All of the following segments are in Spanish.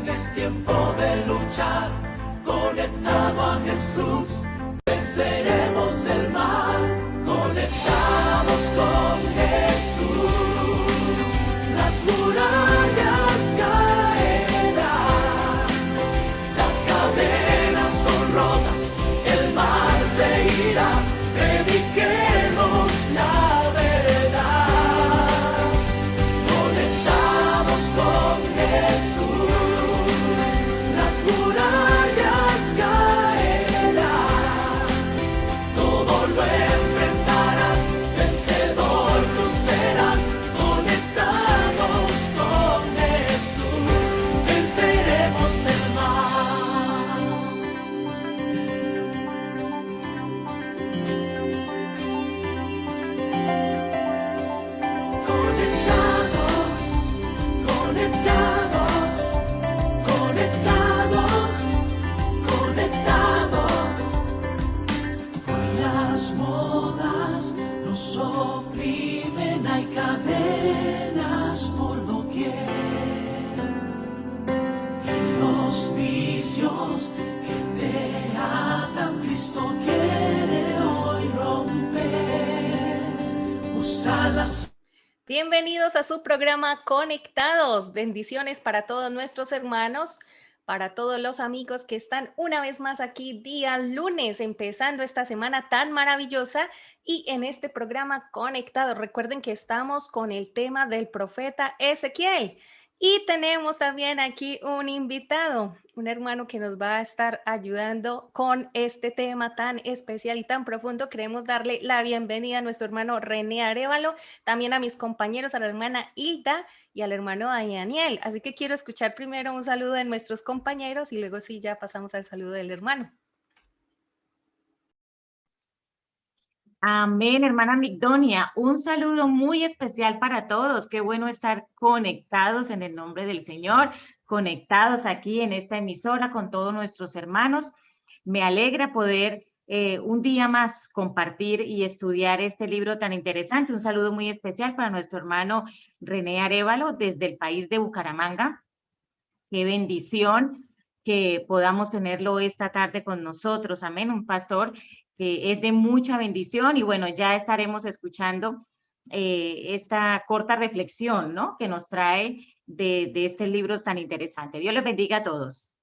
Es tiempo de luchar, conectado a Jesús, venceremos el mal, conectados con Jesús. Las murallas caerán, las cadenas son rotas, el mal se irá, prediquemos la verdad, conectados con Jesús. Las murallas caerán, todo lo enfrentarás, vencedor tú serás, conectados con Jesús, venceremos el mal. Conectados, conectados, conectados, conectados. Hoy las modas nos oprimen, hay cadenas por doquier. Y los vicios que te atan, Cristo quiere hoy romper. Usa las Bienvenidos a su programa Conectados. Bendiciones para todos nuestros hermanos, para todos los amigos que están una vez más aquí día lunes, empezando esta semana tan maravillosa y en este programa Conectados. Recuerden que estamos con el tema del profeta Ezequiel y tenemos también aquí un invitado, un hermano que nos va a estar ayudando con este tema tan especial y tan profundo. Queremos darle la bienvenida a nuestro hermano René Arévalo, también a mis compañeros, a la hermana Hilda y al hermano Daniel. Así que quiero escuchar primero un saludo de nuestros compañeros y luego sí ya pasamos al saludo del hermano. Amén, hermana Migdonia. Un saludo muy especial para todos. Qué bueno estar conectados en el nombre del Señor, conectados aquí en esta emisora con todos nuestros hermanos. Me alegra poder un día más compartir y estudiar este libro tan interesante. Un saludo muy especial para nuestro hermano René Arévalo desde el país de Bucaramanga. Qué bendición que podamos tenerlo esta tarde con nosotros. Amén, un pastor que es de mucha bendición y bueno, ya estaremos escuchando esta corta reflexión, ¿no? Que nos trae de este libro tan interesante. Dios les bendiga a todos.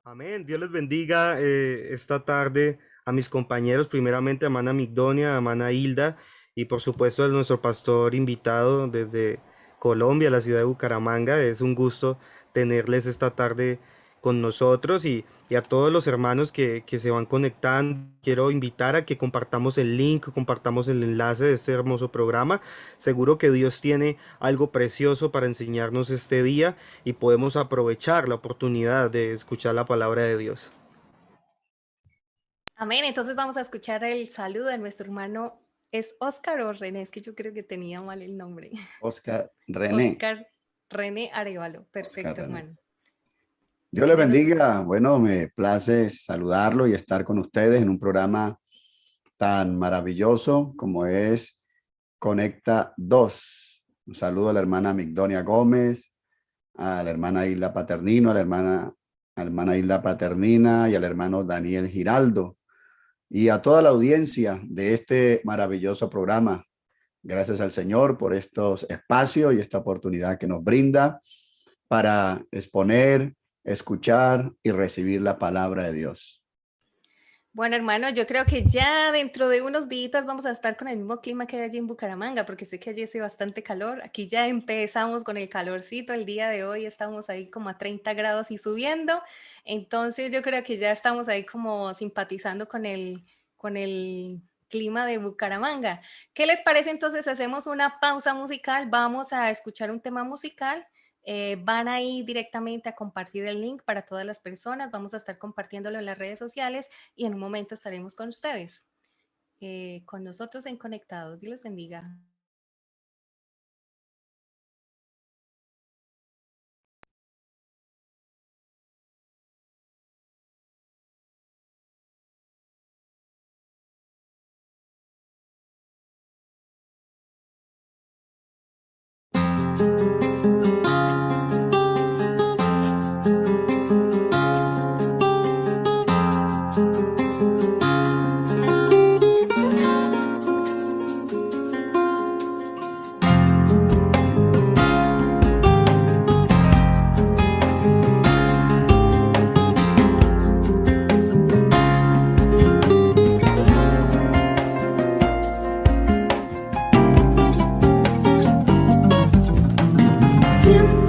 Amén. Dios les bendiga esta tarde a mis compañeros, primeramente a hermana Migdonia, a hermana Hilda y por supuesto a nuestro pastor invitado desde Colombia, la ciudad de Bucaramanga. Es un gusto tenerles esta tarde con nosotros y a todos los hermanos que se van conectando. Quiero invitar a que compartamos el link, compartamos el enlace de este hermoso programa. Seguro que Dios tiene algo precioso para enseñarnos este día y podemos aprovechar la oportunidad de escuchar la palabra de Dios. Amén. Entonces vamos a escuchar el saludo de nuestro hermano. ¿Es Oscar o René? Es que yo creo que tenía mal el nombre. Oscar René. Oscar René Arévalo. Perfecto, Oscar René. hermano. Dios les bendiga. Bueno, me place saludarlo y estar con ustedes en un programa tan maravilloso como es Conecta 2. Un saludo a la hermana Migdonia Gómez, a la hermana Hilda Paternino, a la hermana Hilda Paternina y al hermano Daniel Giraldo y a toda la audiencia de este maravilloso programa. Gracias al Señor por estos espacios y esta oportunidad que nos brinda para exponer, escuchar y recibir la palabra de Dios. Bueno, hermano, yo creo que ya dentro de unos días vamos a estar con el mismo clima que hay allí en Bucaramanga, porque sé que allí hace bastante calor. Aquí ya empezamos con el calorcito. El día de hoy estamos ahí como a 30 grados y subiendo. Entonces yo creo que ya estamos ahí como simpatizando con el clima de Bucaramanga. ¿Qué les parece entonces? Hacemos una pausa musical. Vamos a escuchar un tema musical. Van a ir directamente a compartir el link para todas las personas. Vamos a estar compartiéndolo en las redes sociales y en un momento estaremos con ustedes, con nosotros en Conectados. Dios les bendiga.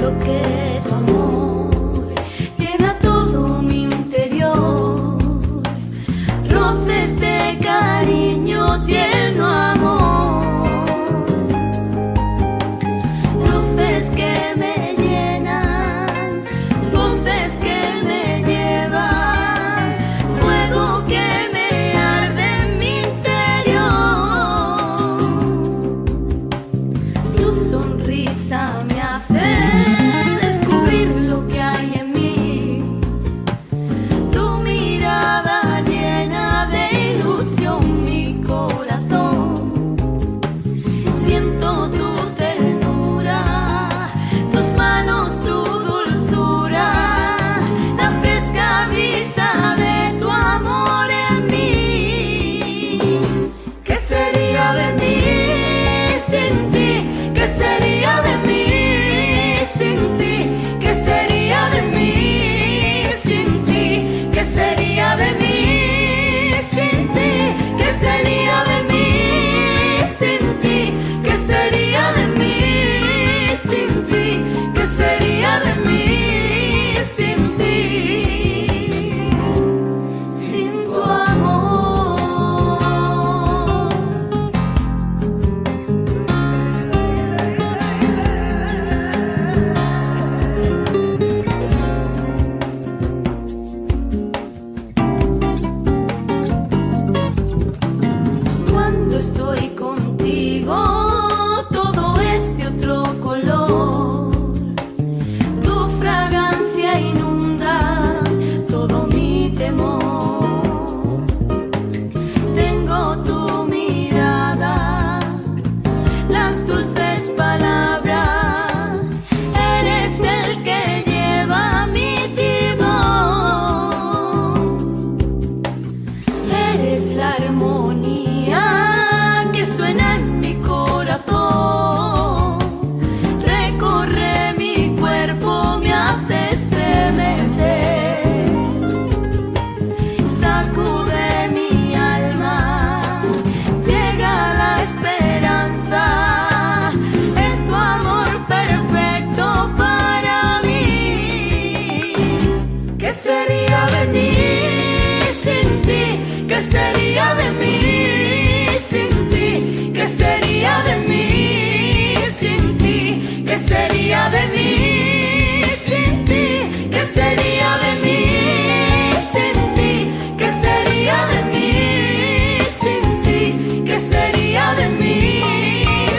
Siento que tu amor llena todo mi interior, roces de cariño, tierno amor, luces que me llenan, voces que me llevan, fuego que me arde en mi interior. Tu sonrisa me hace descubrir lo que hay en mí, tu mirada llena de ilusión mi corazón. Siento tu ternura, tus manos, tu dulzura, la fresca brisa de tu amor en mí. ¿Qué sería de mí sin ti? ¿Qué sería de mí sin ti? ¿Qué sería de mí sin ti? ¿Qué sería de mí sin ti? ¿Qué sería de mí sin ti? ¿Qué sería de mí sin ti? ¿Qué sería de mí sin ti? Sin tu amor. Cuando estoy contigo, todo es de otro color. Tu fragancia inunda todo mi temor. Tengo tu mirada, las dulces palabras, eres el que lleva mi timón. Eres la armonía que suena en mi corazón, recorre mi cuerpo, me hace estremecer, sacude mi alma, llega la esperanza, es tu amor perfecto para mí. ¿Qué sería de mí sin ti? ¿Qué sería de mí sin ti? ¿Qué sería de mí sin ti? ¿Qué sería de mí sin ti? ¿Qué sería de mí sin ti? ¿Qué sería de mí sin ti? ¿Qué sería de mí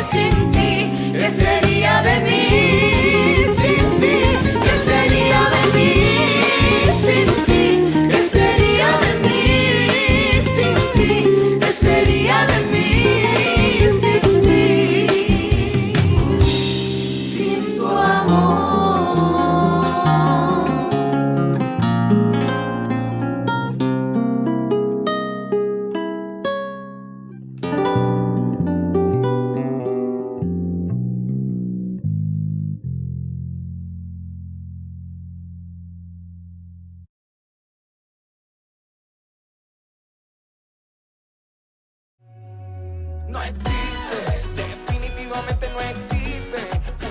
sin ti? ¿Qué sería de mí sin ti? ¿Qué sería de mí sin ti? ¿Qué sería de mí sin ti? ¿Qué sería de mí sin ti? Sin tu amor. No existe, definitivamente no existe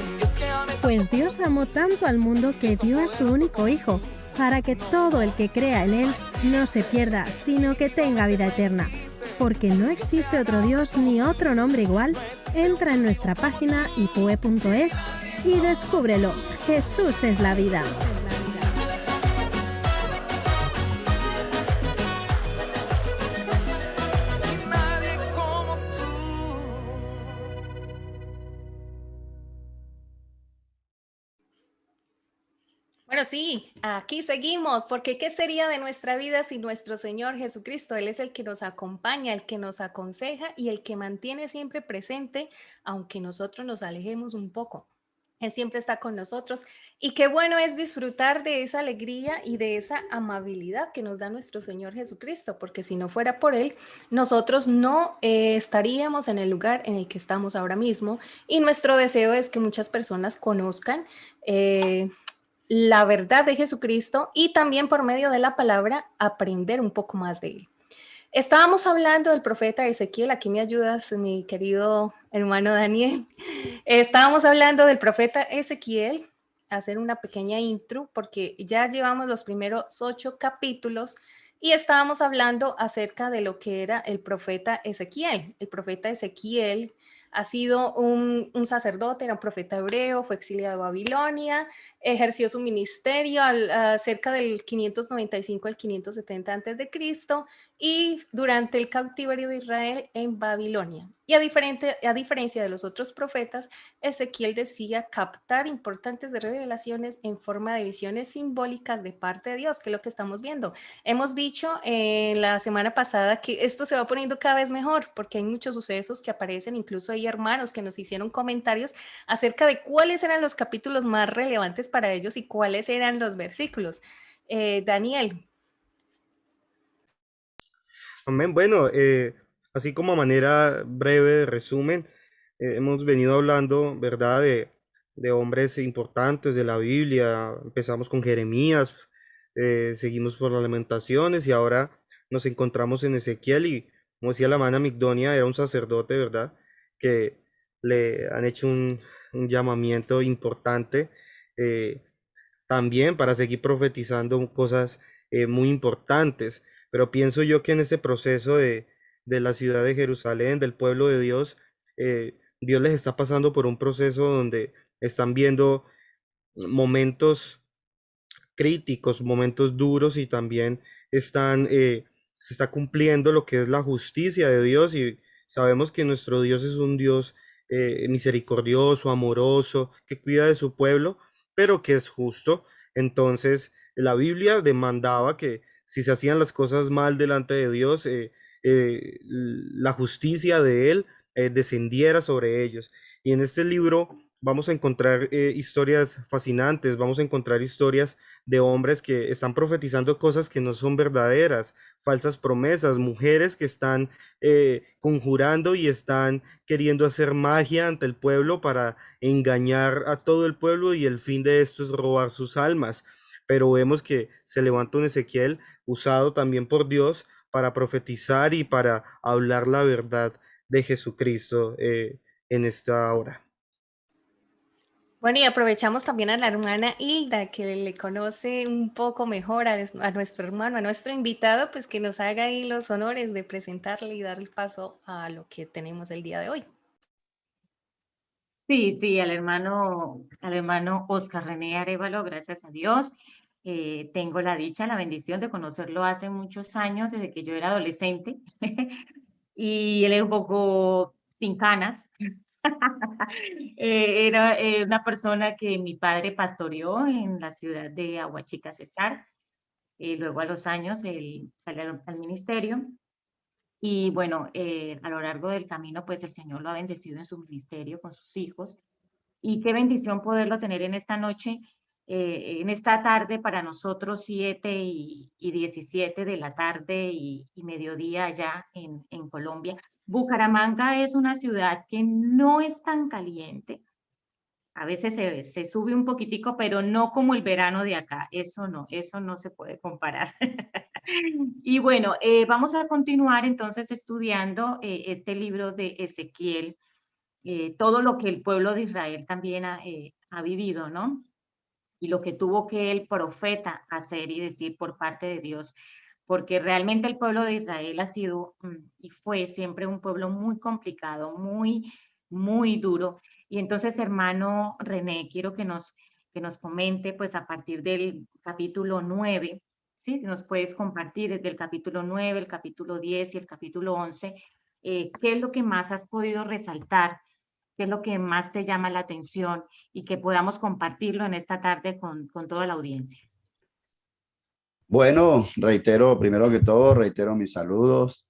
un Dios que ame. Pues Dios amó tanto al mundo que dio a su único Hijo, para que todo el que crea en Él no se pierda, sino que tenga vida eterna. Porque no existe otro Dios ni otro nombre igual. Entra en nuestra página ipue.es y descúbrelo. Jesús es la vida. Y nadie como tú. Bueno, sí, aquí seguimos, porque ¿qué sería de nuestra vida sin nuestro Señor Jesucristo? Él es el que nos acompaña, el que nos aconseja y el que mantiene siempre presente, aunque nosotros nos alejemos un poco. Él siempre está con nosotros y qué bueno es disfrutar de esa alegría y de esa amabilidad que nos da nuestro Señor Jesucristo, porque si no fuera por Él, nosotros no estaríamos en el lugar en el que estamos ahora mismo, y nuestro deseo es que muchas personas conozcan la verdad de Jesucristo y también por medio de la palabra aprender un poco más de Él. Estábamos hablando del profeta Ezequiel, aquí me ayudas, mi querido hermano Daniel. Estábamos hablando del profeta Ezequiel hacer una pequeña intro porque ya llevamos los primeros 8 capítulos y estábamos hablando acerca de lo que era el profeta Ezequiel. El profeta Ezequiel ha sido un sacerdote, era un profeta hebreo, fue exiliado a Babilonia, ejerció su ministerio cerca del 595 al 570 antes de Cristo y durante el cautiverio de Israel en Babilonia. Y a diferencia de los otros profetas, Ezequiel decía captar importantes revelaciones en forma de visiones simbólicas de parte de Dios, que es lo que estamos viendo. Hemos dicho en la semana pasada que esto se va poniendo cada vez mejor porque hay muchos sucesos que aparecen, incluso hay hermanos que nos hicieron comentarios acerca de cuáles eran los capítulos más relevantes para ellos y cuáles eran los versículos. Daniel. Amén. Bueno, así como a manera breve de resumen, hemos venido hablando, ¿verdad?, de hombres importantes de la Biblia. Empezamos con Jeremías, seguimos por las Lamentaciones y ahora nos encontramos en Ezequiel y, como decía la hermana Migdonia, era un sacerdote, ¿verdad?, que le han hecho un llamamiento importante eh, también para seguir profetizando cosas muy importantes. Pero pienso yo que en este proceso de la ciudad de Jerusalén, del pueblo de Dios, Dios les está pasando por un proceso donde están viendo momentos críticos, momentos duros y también se está cumpliendo lo que es la justicia de Dios y sabemos que nuestro Dios es un Dios misericordioso, amoroso, que cuida de su pueblo, pero que es justo. Entonces, la Biblia demandaba que si se hacían las cosas mal delante de Dios, la justicia de Él descendiera sobre ellos. Y en este libro vamos a encontrar historias fascinantes, vamos a encontrar historias de hombres que están profetizando cosas que no son verdaderas, falsas promesas, mujeres que están conjurando y están queriendo hacer magia ante el pueblo para engañar a todo el pueblo y el fin de esto es robar sus almas. Pero vemos que se levanta un Ezequiel usado también por Dios para profetizar y para hablar la verdad de Jesucristo en esta hora. Bueno, y aprovechamos también a la hermana Hilda, que le conoce un poco mejor a nuestro hermano, a nuestro invitado, pues que nos haga ahí los honores de presentarle y dar el paso a lo que tenemos el día de hoy. Sí, sí, al hermano Oscar René Arévalo, gracias a Dios. Tengo la dicha, la bendición de conocerlo hace muchos años, desde que yo era adolescente. Y él era un poco sin canas. Era una persona que mi padre pastoreó en la ciudad de Aguachica, Cesar. Luego a los años él salió al ministerio. Y bueno, a lo largo del camino, pues el Señor lo ha bendecido en su ministerio con sus hijos. Y qué bendición poderlo tener en esta noche, en esta tarde para nosotros 7:17 de la tarde y mediodía allá en Colombia. Bucaramanga es una ciudad que no es tan caliente. A veces se sube un poquitico, pero no como el verano de acá. Eso no se puede comparar. Y bueno, vamos a continuar entonces estudiando este libro de Ezequiel, todo lo que el pueblo de Israel también ha vivido, ¿no? Y lo que tuvo que el profeta hacer y decir por parte de Dios, porque realmente el pueblo de Israel ha sido y fue siempre un pueblo muy complicado, muy, muy duro. Y entonces, hermano René, quiero que nos comente, pues a partir del capítulo 9, ¿sí? Nos puedes compartir desde el capítulo 9, el capítulo 10 y el capítulo 11, ¿qué es lo que más has podido resaltar? ¿Qué es lo que más te llama la atención? Y que podamos compartirlo en esta tarde con toda la audiencia. Bueno, reitero, primero que todo, reitero mis saludos.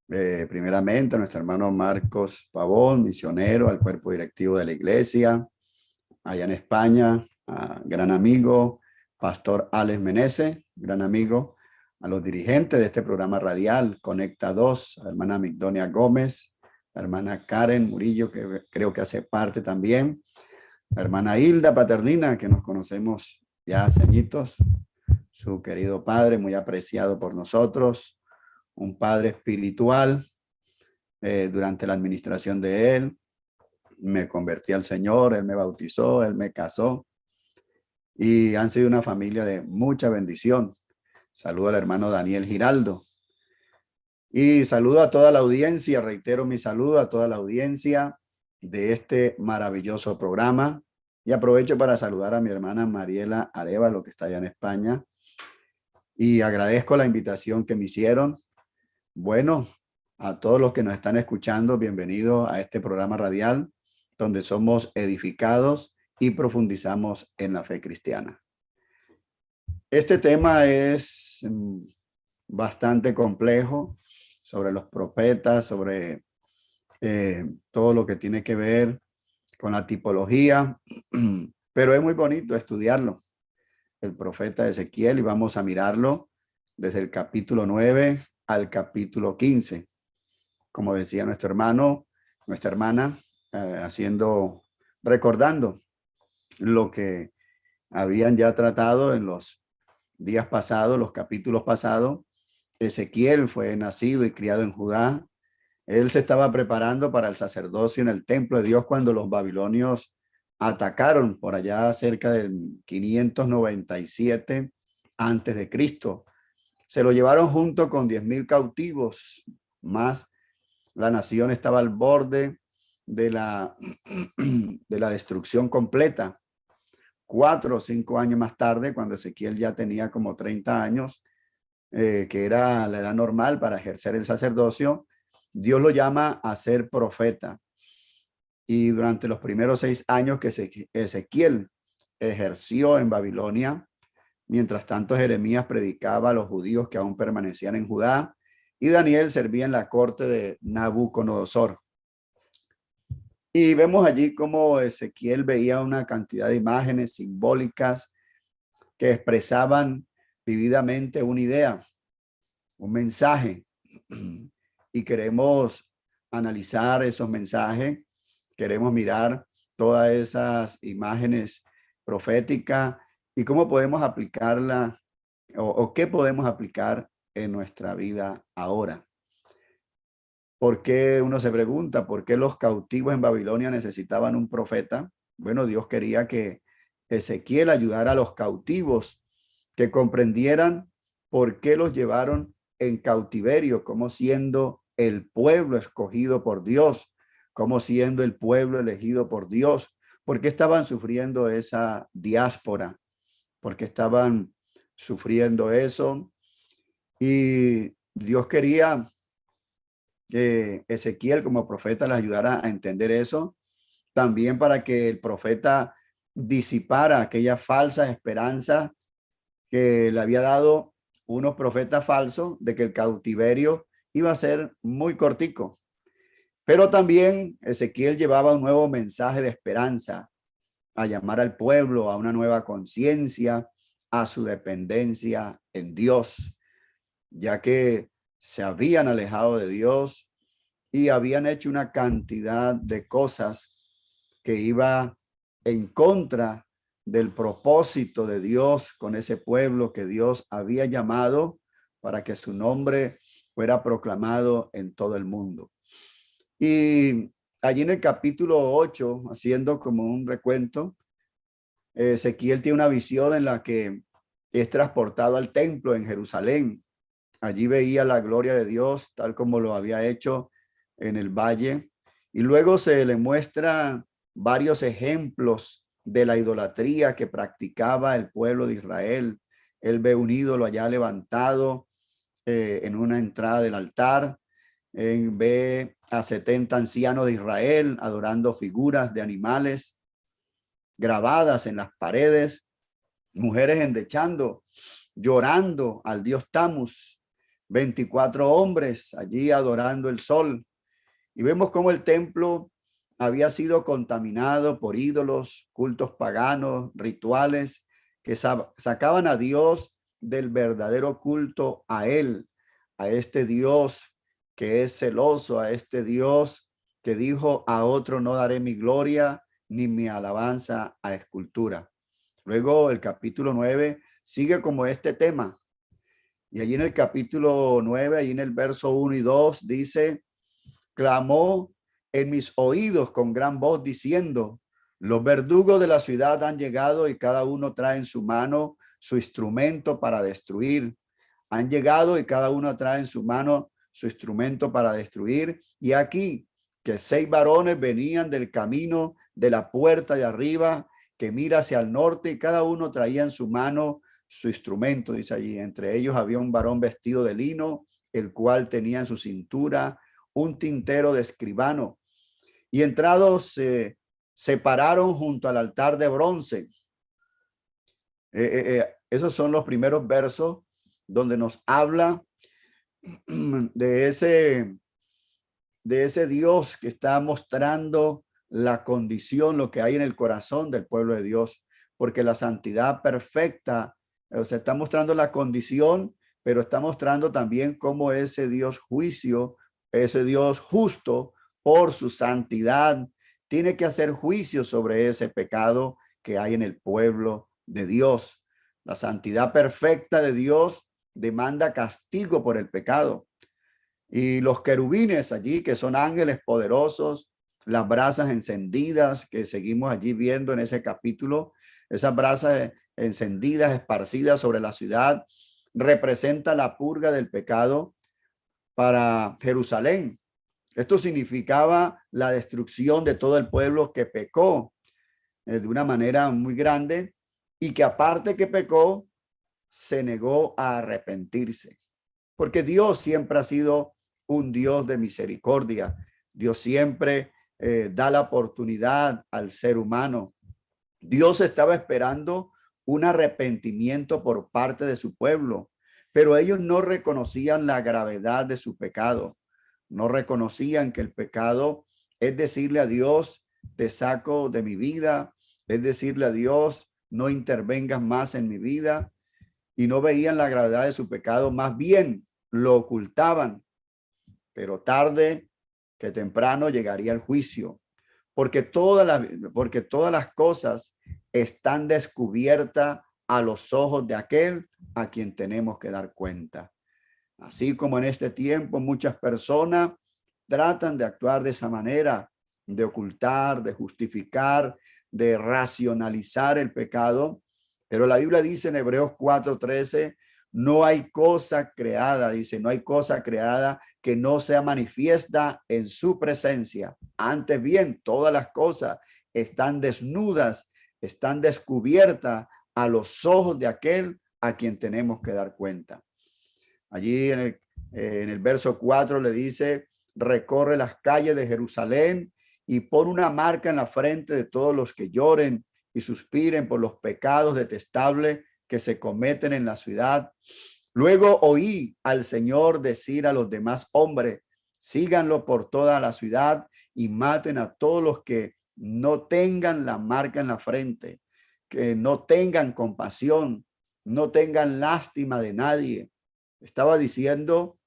Primeramente a nuestro hermano Marcos Pavón, misionero, al cuerpo directivo de la iglesia, allá en España, a gran amigo, Pastor Alex Menezes, gran amigo, a los dirigentes de este programa radial, Conecta 2, a la hermana Migdonia Gómez, la hermana Karen Murillo, que creo que hace parte también, la hermana Hilda Paternina, que nos conocemos ya hace añitos, su querido padre, muy apreciado por nosotros, un padre espiritual. Durante la administración de él, me convertí al Señor, él me bautizó, él me casó, y han sido una familia de mucha bendición. Saludo al hermano Daniel Giraldo. Y saludo a toda la audiencia, reitero mi saludo a toda la audiencia de este maravilloso programa. Y aprovecho para saludar a mi hermana Mariela Arevalo, que está allá en España. Y agradezco la invitación que me hicieron. Bueno, a todos los que nos están escuchando, bienvenidos a este programa radial, donde somos edificados y profundizamos en la fe cristiana. Este tema es bastante complejo, sobre los profetas, sobre todo lo que tiene que ver con la tipología, pero es muy bonito estudiarlo, el profeta Ezequiel, y vamos a mirarlo desde el capítulo 9 al capítulo 15. Como decía nuestro hermano, nuestra hermana, recordando lo que habían ya tratado en los días pasados, los capítulos pasados. Ezequiel fue nacido y criado en Judá. Él se estaba preparando para el sacerdocio en el templo de Dios cuando los babilonios atacaron por allá cerca del 597 antes de Cristo. Se lo llevaron junto con 10,000 cautivos más. La nación estaba al borde de la destrucción completa. 4 o 5 años más tarde, cuando Ezequiel ya tenía como 30 años, que era la edad normal para ejercer el sacerdocio, Dios lo llama a ser profeta. Y durante los primeros 6 años que Ezequiel ejerció en Babilonia, mientras tanto Jeremías predicaba a los judíos que aún permanecían en Judá, y Daniel servía en la corte de Nabucodonosor. Y vemos allí cómo Ezequiel veía una cantidad de imágenes simbólicas que expresaban vividamente una idea, un mensaje. Y queremos analizar esos mensajes, queremos mirar todas esas imágenes proféticas y cómo podemos aplicarla o qué podemos aplicar en nuestra vida ahora. ¿Por qué uno se pregunta por qué los cautivos en Babilonia necesitaban un profeta? Bueno, Dios quería que Ezequiel ayudara a los cautivos que comprendieran por qué los llevaron en cautiverio, como siendo el pueblo escogido por Dios, como siendo el pueblo elegido por Dios, por qué estaban sufriendo esa diáspora, por qué estaban sufriendo eso. Y Dios quería que Ezequiel como profeta les ayudara a entender eso, también para que el profeta disipara aquella falsa esperanza que le había dado unos profetas falsos de que el cautiverio iba a ser muy cortico. Pero también Ezequiel llevaba un nuevo mensaje de esperanza, a llamar al pueblo a una nueva conciencia, a su dependencia en Dios, ya que se habían alejado de Dios y habían hecho una cantidad de cosas que iba en contra del propósito de Dios con ese pueblo que Dios había llamado para que su nombre fuera proclamado en todo el mundo. Y allí en el capítulo 8, haciendo como un recuento, Ezequiel tiene una visión en la que es transportado al templo en Jerusalén. Allí veía la gloria de Dios tal como lo había hecho en el valle. Y luego se le muestra varios ejemplos de la idolatría que practicaba el pueblo de Israel. Él ve un ídolo allá levantado en una entrada del altar. Ve a 70 ancianos de Israel adorando figuras de animales grabadas en las paredes, mujeres endechando, llorando al dios Tamus, 24 hombres allí adorando el sol. Y vemos cómo el templo había sido contaminado por ídolos, cultos paganos, rituales que sacaban a Dios del verdadero culto a él, a este Dios que es celoso, a este Dios que dijo: a otro no daré mi gloria ni mi alabanza a escultura. Luego el capítulo 9 sigue como este tema. Y allí en el capítulo 9, allí en el verso 1 y 2 dice: clamó en mis oídos con gran voz diciendo: Los verdugos de la ciudad han llegado y cada uno trae en su mano su instrumento para destruir. Han llegado y cada uno trae en su mano su instrumento para destruir. Y aquí que 6 varones venían del camino de la puerta de arriba, que mira hacia el norte, y cada uno traía en su mano su instrumento, dice allí. Entre ellos había un varón vestido de lino, el cual tenía en su cintura un tintero de escribano. Y entrados se pararon junto al altar de bronce. Esos son los primeros versos donde nos habla de ese Dios que está mostrando la condición, lo que hay en el corazón del pueblo de Dios, porque la santidad perfecta, o sea, está mostrando la condición, pero está mostrando también cómo ese Dios juicio, ese Dios justo por su santidad, tiene que hacer juicio sobre ese pecado que hay en el pueblo de Dios. La santidad perfecta de Dios demanda castigo por el pecado. Y los querubines allí, que son ángeles poderosos, las brasas encendidas que seguimos allí viendo en ese capítulo, esas brasas encendidas, esparcidas sobre la ciudad, representa la purga del pecado para Jerusalén. Esto significaba la destrucción de todo el pueblo que pecó de una manera muy grande, y que aparte que pecó, se negó a arrepentirse. Porque Dios siempre ha sido un Dios de misericordia. Dios siempre da la oportunidad al ser humano. Dios estaba esperando un arrepentimiento por parte de su pueblo, pero ellos no reconocían la gravedad de su pecado. No reconocían que el pecado es decirle a Dios, te saco de mi vida, es decirle a Dios, no intervengas más en mi vida, y no veían la gravedad de su pecado, más bien lo ocultaban. Pero tarde que temprano llegaría el juicio, porque todas las cosas están descubiertas a los ojos de aquel a quien tenemos que dar cuenta. Así como en este tiempo muchas personas tratan de actuar de esa manera, de ocultar, de justificar, de racionalizar el pecado, pero la Biblia dice en Hebreos 4:13, no hay cosa creada, dice, no hay cosa creada que no sea manifiesta en su presencia. Antes bien, todas las cosas están desnudas, están descubiertas a los ojos de aquel a quien tenemos que dar cuenta. Allí en el verso 4 le dice, recorre las calles de Jerusalén y pon una marca en la frente de todos los que lloren y suspiren por los pecados detestables que se cometen en la ciudad. Luego oí al Señor decir a los demás hombres, síganlo por toda la ciudad y maten a todos los que no tengan la marca en la frente, que no tengan compasión, no tengan lástima de nadie. Estaba diciendo,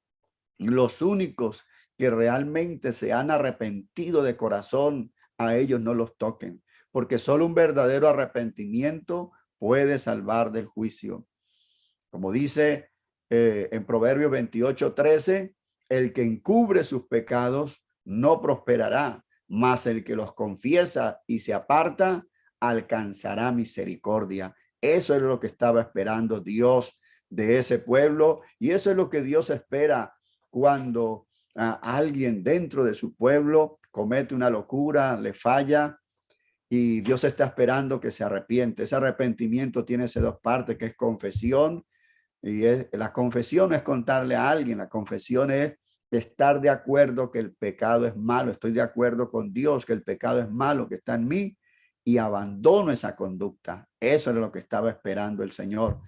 los únicos que realmente se han arrepentido de corazón, a ellos no los toquen, porque solo un verdadero arrepentimiento puede salvar del juicio. Como dice en Proverbios 28:13, el que encubre sus pecados no prosperará, mas el que los confiesa y se aparta alcanzará misericordia. Eso es lo que estaba esperando Dios de ese pueblo, y eso es lo que Dios espera cuando alguien dentro de su pueblo comete una locura, le falla, y Dios está esperando que se arrepiente. Ese arrepentimiento tiene esas dos partes, que es confesión, y la confesión es contarle a alguien, la confesión es estar de acuerdo que el pecado es malo, estoy de acuerdo con Dios que el pecado es malo, que está en mí, y abandono esa conducta. Eso es lo que estaba esperando el Señor.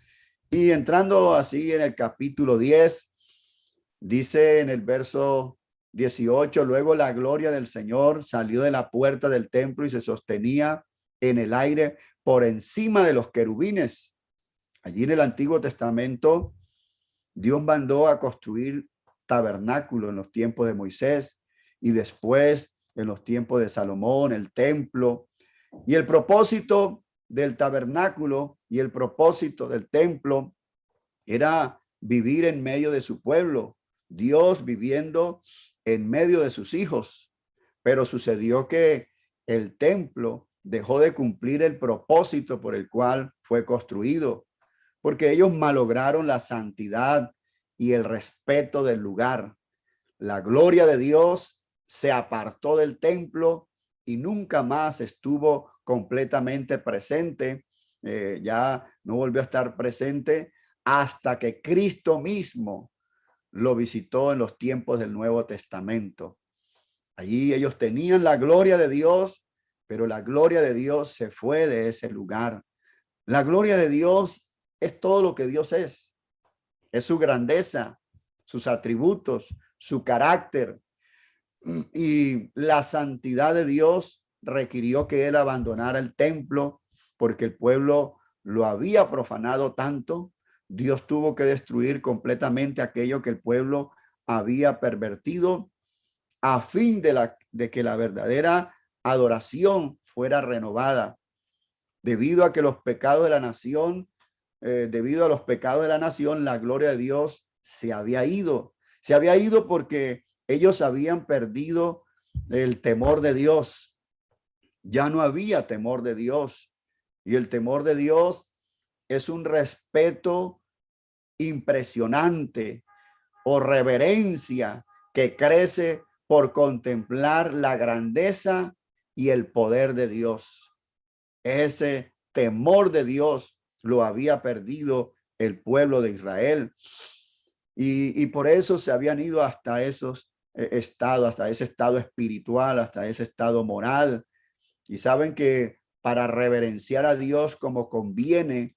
Y entrando así en el capítulo 10, dice en el verso 18, luego la gloria del Señor salió de la puerta del templo y se sostenía en el aire por encima de los querubines. Allí en el Antiguo Testamento, Dios mandó a construir tabernáculo en los tiempos de Moisés y después en los tiempos de Salomón, el templo. Y el propósito del tabernáculo y el propósito del templo era vivir en medio de su pueblo, Dios viviendo en medio de sus hijos. Pero sucedió que el templo dejó de cumplir el propósito por el cual fue construido, porque ellos malograron la santidad y el respeto del lugar. La gloria de Dios se apartó del templo y nunca más estuvo completamente presente. Ya no volvió a estar presente hasta que Cristo mismo lo visitó en los tiempos del Nuevo Testamento. Allí ellos tenían la gloria de Dios, pero la gloria de Dios se fue de ese lugar. La gloria de Dios es todo lo que Dios es su grandeza, sus atributos, su carácter. Y la santidad de Dios requirió que él abandonara el templo porque el pueblo lo había profanado tanto. Dios tuvo que destruir completamente aquello que el pueblo había pervertido a fin de que la verdadera adoración fuera renovada. Debido a que los pecados de la nación, debido a los pecados de la nación, la gloria de Dios se había ido. Se había ido porque ellos habían perdido el temor de Dios. Ya no había temor de Dios. Y el temor de Dios es un respeto impresionante o reverencia que crece por contemplar la grandeza y el poder de Dios. Ese temor de Dios lo había perdido el pueblo de Israel. Y por eso se habían ido hasta esos estados, hasta ese estado espiritual, hasta ese estado moral. Y saben que para reverenciar a Dios como conviene,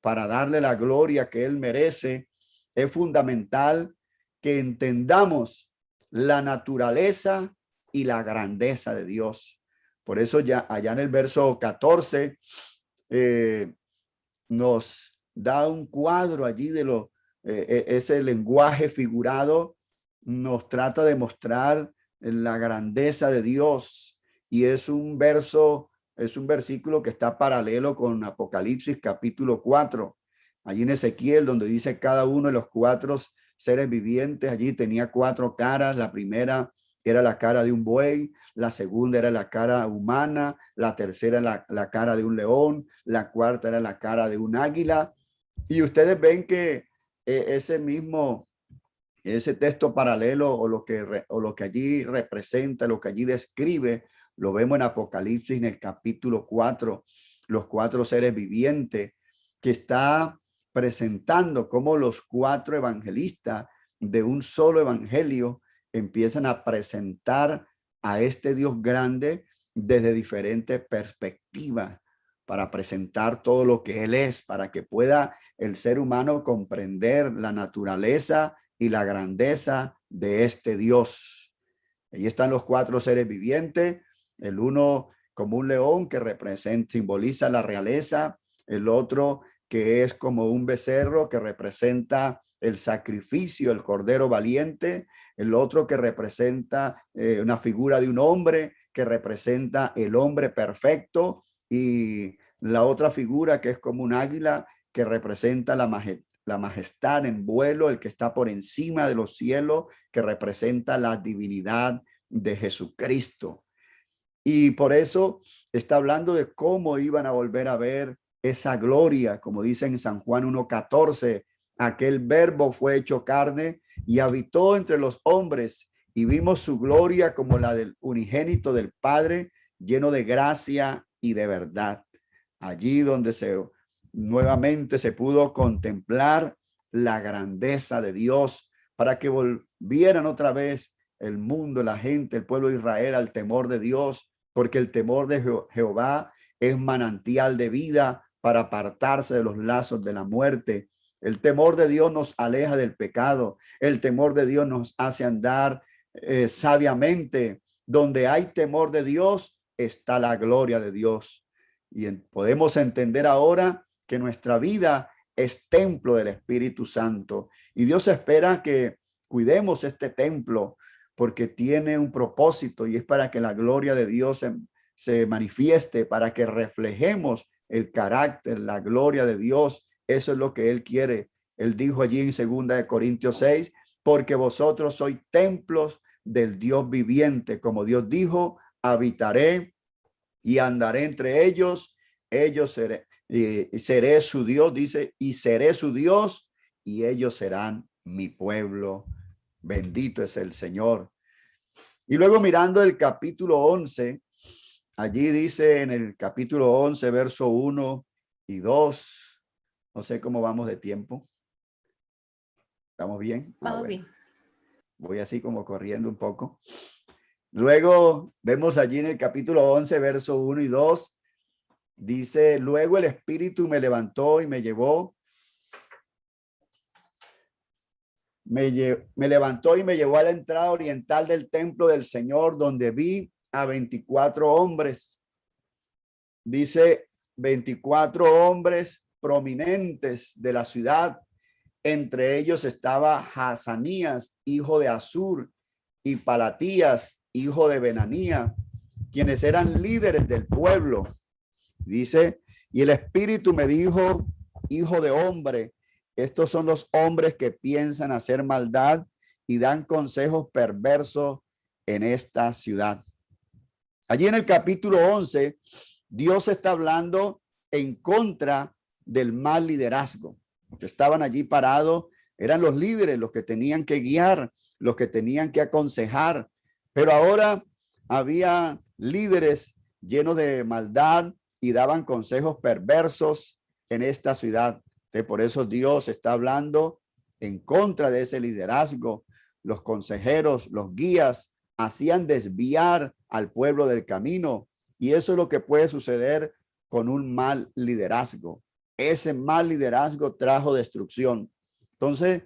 para darle la gloria que Él merece, es fundamental que entendamos la naturaleza y la grandeza de Dios. Por eso ya allá en el verso 14 nos da un cuadro allí de ese lenguaje figurado, nos trata de mostrar la grandeza de Dios, y es un versículo que está paralelo con Apocalipsis capítulo 4, allí en Ezequiel, donde dice cada uno de los 4 seres vivientes, allí tenía 4 caras. La primera era la cara de un buey, la segunda era la cara humana, la tercera la cara de un león, la cuarta era la cara de un águila. Y ustedes ven que ese texto paralelo o lo que allí representa, lo que allí describe, lo vemos en Apocalipsis en el capítulo 4, los 4 seres vivientes, que está presentando cómo los 4 evangelistas de un solo evangelio empiezan a presentar a este Dios grande desde diferentes perspectivas, para presentar todo lo que Él es, para que pueda el ser humano comprender la naturaleza y la grandeza de este Dios. Ahí están los 4 seres vivientes, el uno como un león que simboliza la realeza, el otro que es como un becerro que representa el sacrificio, el cordero valiente, el otro que representa una figura de un hombre que representa el hombre perfecto, y la otra figura que es como un águila que representa la majestad en vuelo, el que está por encima de los cielos, que representa la divinidad de Jesucristo. Y por eso está hablando de cómo iban a volver a ver esa gloria, como dice en San Juan 1:14, aquel verbo fue hecho carne y habitó entre los hombres, y vimos su gloria como la del unigénito del Padre, lleno de gracia y de verdad. Allí donde nuevamente se pudo contemplar la grandeza de Dios, para que volvieran otra vez el mundo, la gente, el pueblo de Israel al temor de Dios, porque el temor de Jehová es manantial de vida para apartarse de los lazos de la muerte. El temor de Dios nos aleja del pecado. El temor de Dios nos hace andar sabiamente. Donde hay temor de Dios está la gloria de Dios. Y podemos entender ahora que nuestra vida es templo del Espíritu Santo. Y Dios espera que cuidemos este templo, porque tiene un propósito, y es para que la gloria de Dios se manifieste, para que reflejemos el carácter, la gloria de Dios. Eso es lo que Él quiere. Él dijo allí en 2 Corintios 6, porque vosotros sois templos del Dios viviente. Como Dios dijo, habitaré y andaré entre ellos, ellos seré, y seré su Dios, dice, y seré su Dios, y ellos serán mi pueblo. Bendito es el Señor. Y luego mirando el capítulo 11, allí dice en el capítulo 11, verso 1 y 2, no sé cómo vamos de tiempo. ¿Estamos bien? Vamos Bueno. bien. Voy así como corriendo un poco. Luego vemos allí en el capítulo 11, verso 1 y 2, dice, luego el Espíritu me levantó y me llevó. Me levantó y me llevó a la entrada oriental del templo del Señor, donde vi a 24 hombres. Dice 24 hombres prominentes de la ciudad. Entre ellos estaba Hazanías, hijo de Azur, y Palatías, hijo de Benanía, quienes eran líderes del pueblo. Dice, y el Espíritu me dijo, hijo de hombre, estos son los hombres que piensan hacer maldad y dan consejos perversos en esta ciudad. Allí en el capítulo 11, Dios está hablando en contra del mal liderazgo. Los que estaban allí parados eran los líderes, los que tenían que guiar, los que tenían que aconsejar. Pero ahora había líderes llenos de maldad y daban consejos perversos en esta ciudad. Por eso Dios está hablando en contra de ese liderazgo. Los consejeros, los guías, hacían desviar al pueblo del camino. Y eso es lo que puede suceder con un mal liderazgo. Ese mal liderazgo trajo destrucción. Entonces,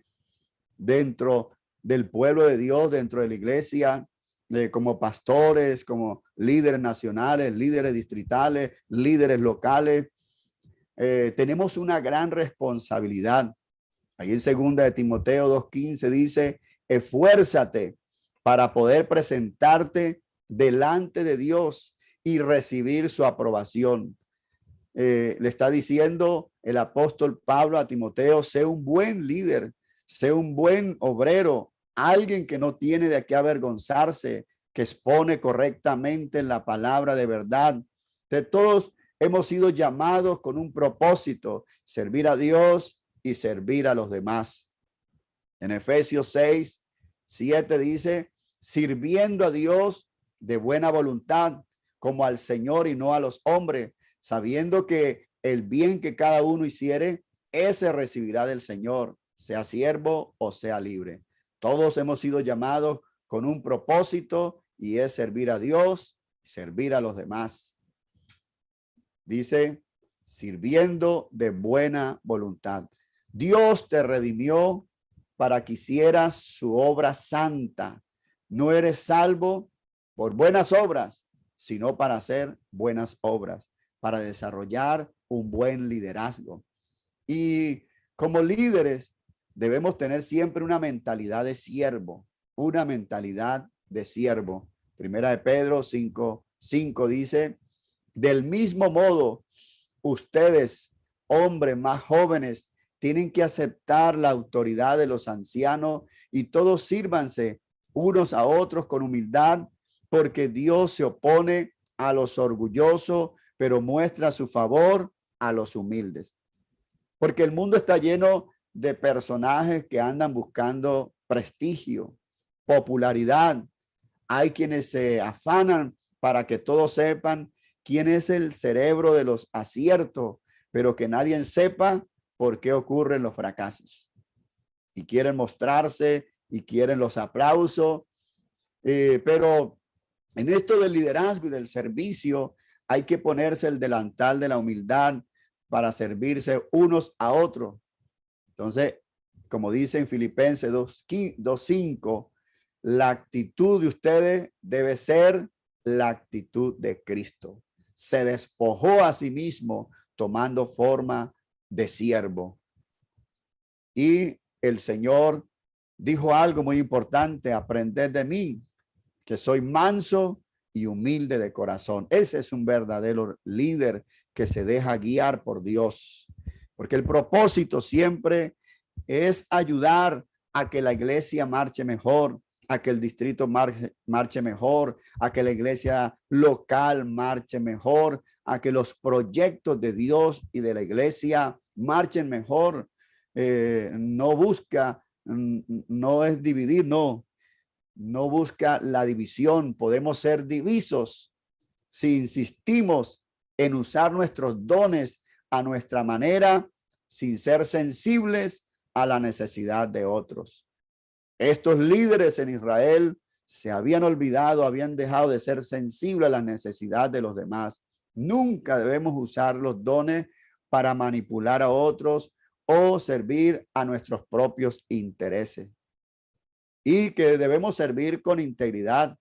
dentro del pueblo de Dios, dentro de la iglesia, como pastores, como líderes nacionales, líderes distritales, líderes locales, tenemos una gran responsabilidad. Ahí en 2 de Timoteo 2:15 dice, esfuérzate para poder presentarte delante de Dios y recibir su aprobación. Le está diciendo el apóstol Pablo a Timoteo, sé un buen líder, sé un buen obrero, alguien que no tiene de qué avergonzarse, que expone correctamente en la palabra de verdad. De todos hemos sido llamados con un propósito, servir a Dios y servir a los demás. En Efesios 6:7 dice, sirviendo a Dios de buena voluntad, como al Señor y no a los hombres, sabiendo que el bien que cada uno hiciere, ese recibirá del Señor, sea siervo o sea libre. Todos hemos sido llamados con un propósito y es servir a Dios, servir a los demás. Dice, sirviendo de buena voluntad. Dios te redimió para que hicieras su obra santa. No eres salvo por buenas obras, sino para hacer buenas obras, para desarrollar un buen liderazgo. Y como líderes debemos tener siempre una mentalidad de siervo, una mentalidad de siervo. Primera de Pedro 5:5 dice, del mismo modo, ustedes, hombres más jóvenes, tienen que aceptar la autoridad de los ancianos y todos sírvanse unos a otros con humildad, porque Dios se opone a los orgullosos, pero muestra su favor a los humildes. Porque el mundo está lleno de personajes que andan buscando prestigio, popularidad. Hay quienes se afanan para que todos sepan quién es el cerebro de los aciertos, pero que nadie sepa por qué ocurren los fracasos. Y quieren mostrarse y quieren los aplausos, pero en esto del liderazgo y del servicio hay que ponerse el delantal de la humildad para servirse unos a otros. Entonces, como dice en Filipenses 2:5, la actitud de ustedes debe ser la actitud de Cristo. Se despojó a sí mismo tomando forma de siervo. Y el Señor dijo algo muy importante, aprended de mí, que soy manso y humilde de corazón. Ese es un verdadero líder que se deja guiar por Dios, porque el propósito siempre es ayudar a que la iglesia marche mejor, a que el distrito marche mejor, a que la iglesia local marche mejor, a que los proyectos de Dios y de la iglesia marchen mejor. No busca, no es dividir, no busca la división. Podemos ser divisos si insistimos en usar nuestros dones a nuestra manera, sin ser sensibles a la necesidad de otros. Estos líderes en Israel se habían olvidado, habían dejado de ser sensibles a la necesidad de los demás. Nunca debemos usar los dones para manipular a otros o servir a nuestros propios intereses. Y que debemos servir con integridad.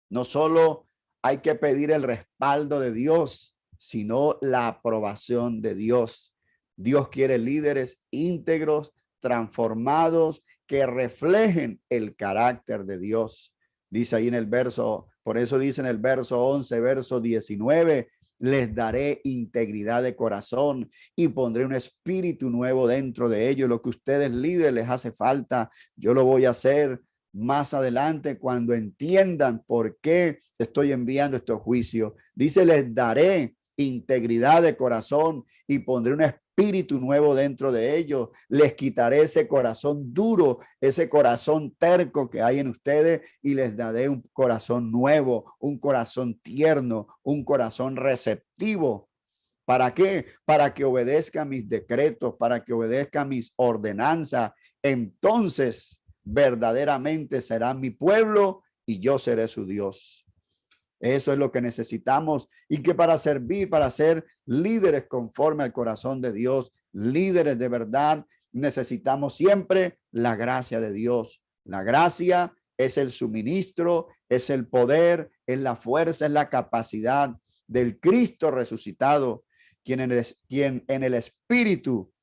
No solo hay que pedir el respaldo de Dios, sino la aprobación de Dios. Dios quiere líderes íntegros, transformados, que reflejen el carácter de Dios. Dice ahí en el verso, por eso dice en el verso 11, verso 19, les daré integridad de corazón y pondré un espíritu nuevo dentro de ellos. Lo que ustedes líderes les hace falta, yo lo voy a hacer más adelante cuando entiendan por qué estoy enviando estos juicios. Dice, les daré integridad de corazón y pondré un espíritu nuevo dentro de ellos. Les quitaré ese corazón duro, ese corazón terco que hay en ustedes y les daré un corazón nuevo, un corazón tierno, un corazón receptivo. ¿Para qué? Para que obedezca mis decretos, para que obedezca mis ordenanzas. Entonces verdaderamente será mi pueblo y yo seré su Dios. Eso es lo que necesitamos, y que para servir, para ser líderes conforme al corazón de Dios, líderes de verdad, necesitamos siempre la gracia de Dios. La gracia es el suministro, es el poder, es la fuerza, es la capacidad del Cristo resucitado, quien en el Espíritu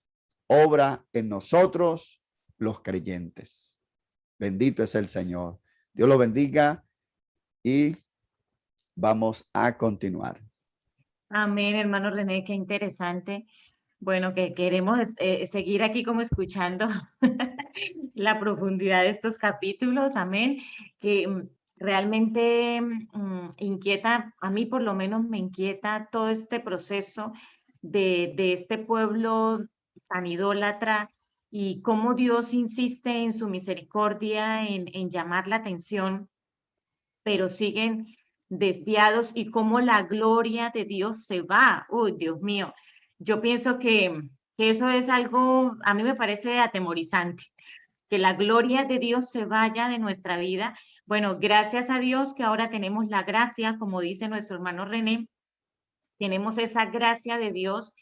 obra en nosotros los creyentes. Bendito es el Señor. Dios lo bendiga y vamos a continuar. Amén, hermano René, qué interesante. Bueno, que queremos seguir aquí como escuchando la profundidad de estos capítulos, amén, que realmente inquieta, a mí por lo menos me inquieta todo este proceso de este pueblo tan idólatra y cómo Dios insiste en su misericordia, en llamar la atención, pero siguen desviados y cómo la gloria de Dios se va. Uy, Dios mío, yo pienso que eso es algo, a mí me parece atemorizante, que la gloria de Dios se vaya de nuestra vida. Bueno, gracias a Dios que ahora tenemos la gracia, como dice nuestro hermano René, tenemos esa gracia de Dios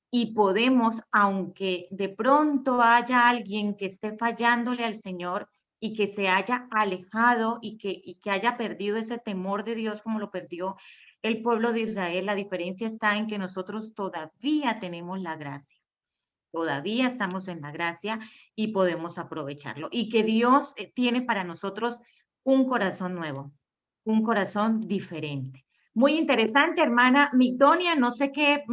y podemos, aunque de pronto haya alguien que esté fallándole al Señor y que se haya alejado y que haya perdido ese temor de Dios como lo perdió el pueblo de Israel, la diferencia está en que nosotros todavía tenemos la gracia. Todavía estamos en la gracia y podemos aprovecharlo. Y que Dios tiene para nosotros un corazón nuevo, un corazón diferente. Muy interesante, hermana Migdonia. No sé qué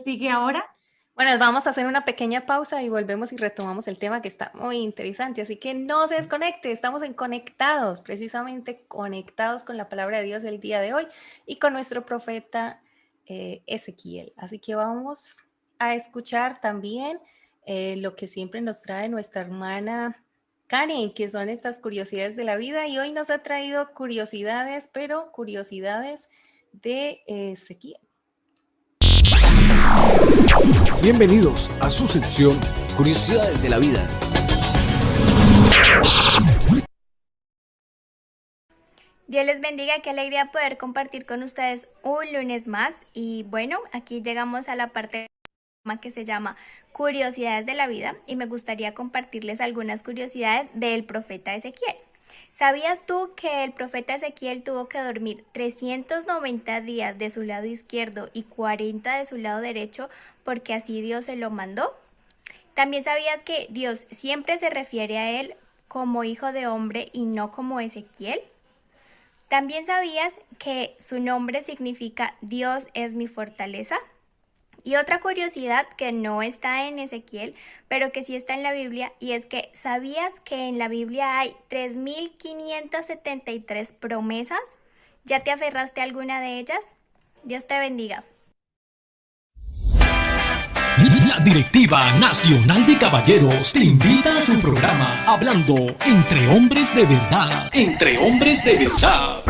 sigue ahora. Bueno, vamos a hacer una pequeña pausa y volvemos y retomamos el tema que está muy interesante. Así que no se desconecte, estamos en Conectados, precisamente conectados con la palabra de Dios el día de hoy y con nuestro profeta Ezequiel. Así que vamos a escuchar también lo que siempre nos trae nuestra hermana Karen, que son estas curiosidades de la vida, y hoy nos ha traído curiosidades, pero curiosidades de Ezequiel. Bienvenidos a su sección Curiosidades de la vida. Dios les bendiga, qué alegría poder compartir con ustedes un lunes más. Y bueno, aquí llegamos a la parte que se llama Curiosidades de la vida y me gustaría compartirles algunas curiosidades del profeta Ezequiel. ¿Sabías tú que el profeta Ezequiel tuvo que dormir 390 días de su lado izquierdo y 40 de su lado derecho porque así Dios se lo mandó? ¿También sabías que Dios siempre se refiere a él como hijo de hombre y no como Ezequiel? ¿También sabías que su nombre significa Dios es mi fortaleza? Y otra curiosidad que no está en Ezequiel, pero que sí está en la Biblia, y es que ¿sabías que en la Biblia hay 3.573 promesas? ¿Ya te aferraste a alguna de ellas? Dios te bendiga. La Directiva Nacional de Caballeros te invita a su programa Hablando entre hombres de verdad. Entre hombres de verdad.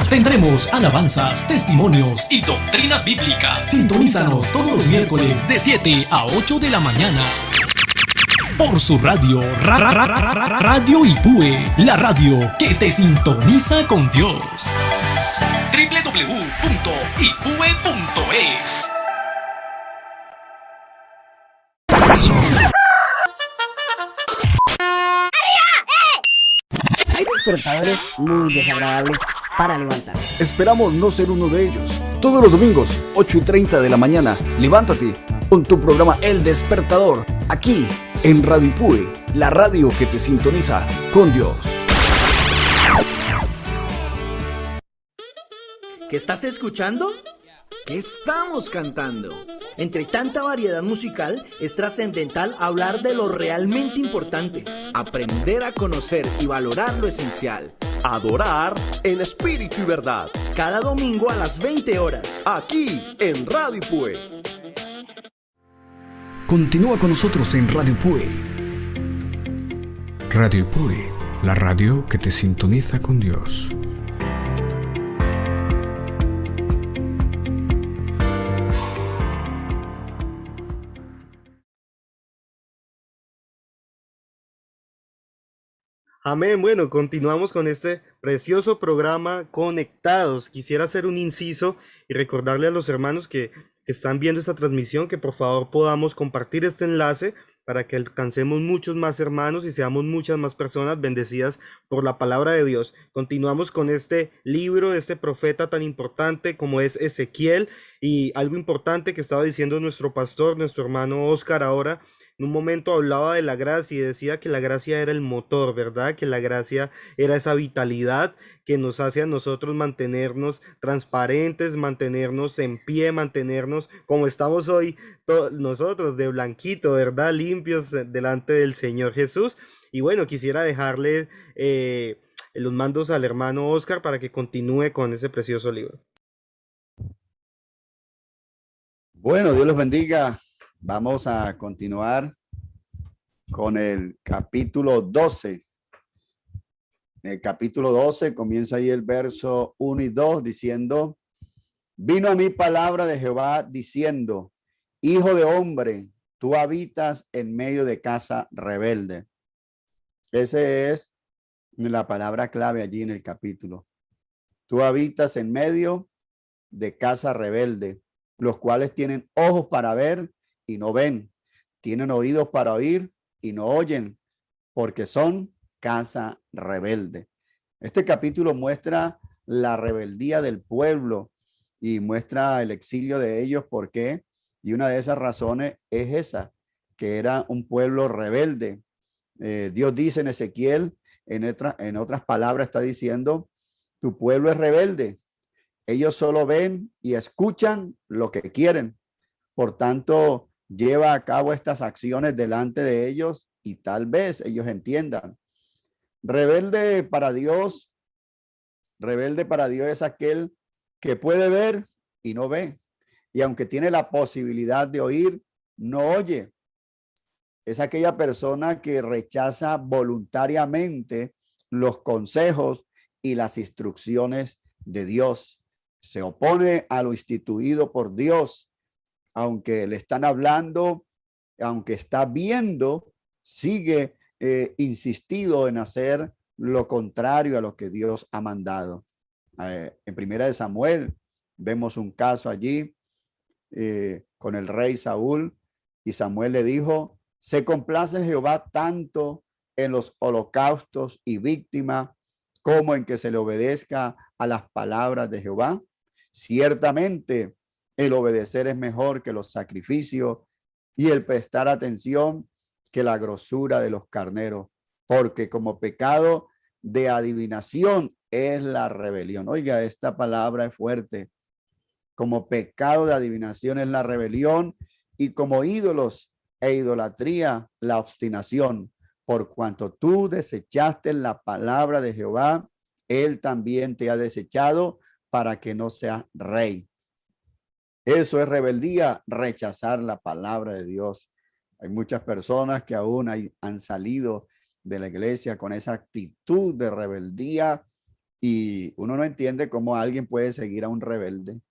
Tendremos alabanzas, testimonios y doctrina bíblica. Sintonízanos todos los miércoles de 7 a 8 de la mañana. Por su radio, Radio Ipue, la radio que te sintoniza con Dios. www.ipue.es. Hay despertadores muy desagradables para levantar. Esperamos no ser uno de ellos. Todos los domingos, 8:30 de la mañana, levántate con tu programa El Despertador, aquí en Radio Ipue, la radio que te sintoniza con Dios. ¿Qué estás escuchando? ¿Qué estamos cantando? Entre tanta variedad musical, es trascendental hablar de lo realmente importante, aprender a conocer y valorar lo esencial. Adorar en espíritu y verdad. Cada domingo a las 20 horas, aquí en Radio Ipue. Continúa con nosotros en Radio Ipue. Radio Ipue, la radio que te sintoniza con Dios. Amén. Bueno, continuamos con este precioso programa Conectados. Quisiera hacer un inciso y recordarle a los hermanos que están viendo esta transmisión que por favor podamos compartir este enlace para que alcancemos muchos más hermanos y seamos muchas más personas bendecidas por la palabra de Dios. Continuamos con este libro de este profeta tan importante como es Ezequiel, y algo importante que estaba diciendo nuestro pastor, nuestro hermano Oscar ahora. En un momento hablaba de la gracia y decía que la gracia era el motor, ¿verdad? Que la gracia era esa vitalidad que nos hace a nosotros mantenernos transparentes, mantenernos en pie, mantenernos como estamos hoy nosotros, de blanquito, ¿verdad? Limpios delante del Señor Jesús. Y bueno, quisiera dejarle los mandos al hermano Oscar para que continúe con ese precioso libro. Bueno, Dios los bendiga. Vamos a continuar con el capítulo 12. En el capítulo 12 comienza ahí el verso 1 y 2 diciendo: vino a mí palabra de Jehová diciendo, hijo de hombre, tú habitas en medio de casa rebelde. Esa es la palabra clave allí en el capítulo. Tú habitas en medio de casa rebelde, los cuales tienen ojos para ver y no ven, tienen oídos para oír y no oyen, porque son casa rebelde. Este capítulo muestra la rebeldía del pueblo y muestra el exilio de ellos. ¿Por qué? Y una de esas razones es esa, que era un pueblo rebelde. Dios dice en Ezequiel, en otras palabras está diciendo, tu pueblo es rebelde. Ellos solo ven y escuchan lo que quieren. Por tanto, lleva a cabo estas acciones delante de ellos y tal vez ellos entiendan. Rebelde para Dios es aquel que puede ver y no ve. Y aunque tiene la posibilidad de oír, no oye. Es aquella persona que rechaza voluntariamente los consejos y las instrucciones de Dios. Se opone a lo instituido por Dios. Aunque le están hablando, aunque está viendo, sigue insistido en hacer lo contrario a lo que Dios ha mandado. En Primera de Samuel vemos un caso allí con el rey Saúl, y Samuel le dijo, ¿se complace Jehová tanto en los holocaustos y víctimas como en que se le obedezca a las palabras de Jehová? Ciertamente, el obedecer es mejor que los sacrificios y el prestar atención que la grosura de los carneros, porque como pecado de adivinación es la rebelión. Oiga, esta palabra es fuerte. como pecado de adivinación es la rebelión, y como ídolos e idolatría la obstinación. Por cuanto tú desechaste la palabra de Jehová, él también te ha desechado para que no seas rey. Eso es rebeldía, rechazar la palabra de Dios. Hay muchas personas que aún han salido de la iglesia con esa actitud de rebeldía, y uno no entiende cómo alguien puede seguir a un rebelde,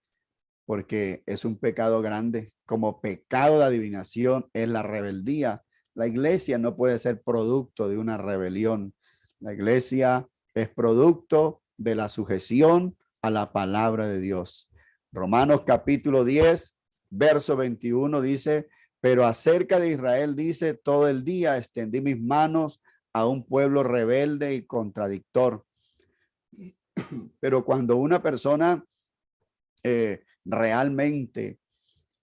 porque es un pecado grande. Como pecado de adivinación es la rebeldía. La iglesia no puede ser producto de una rebelión. La iglesia es producto de la sujeción a la palabra de Dios. Romanos capítulo 10, verso 21 dice: pero acerca de Israel dice, todo el día extendí mis manos a un pueblo rebelde y contradictor. Pero cuando una persona realmente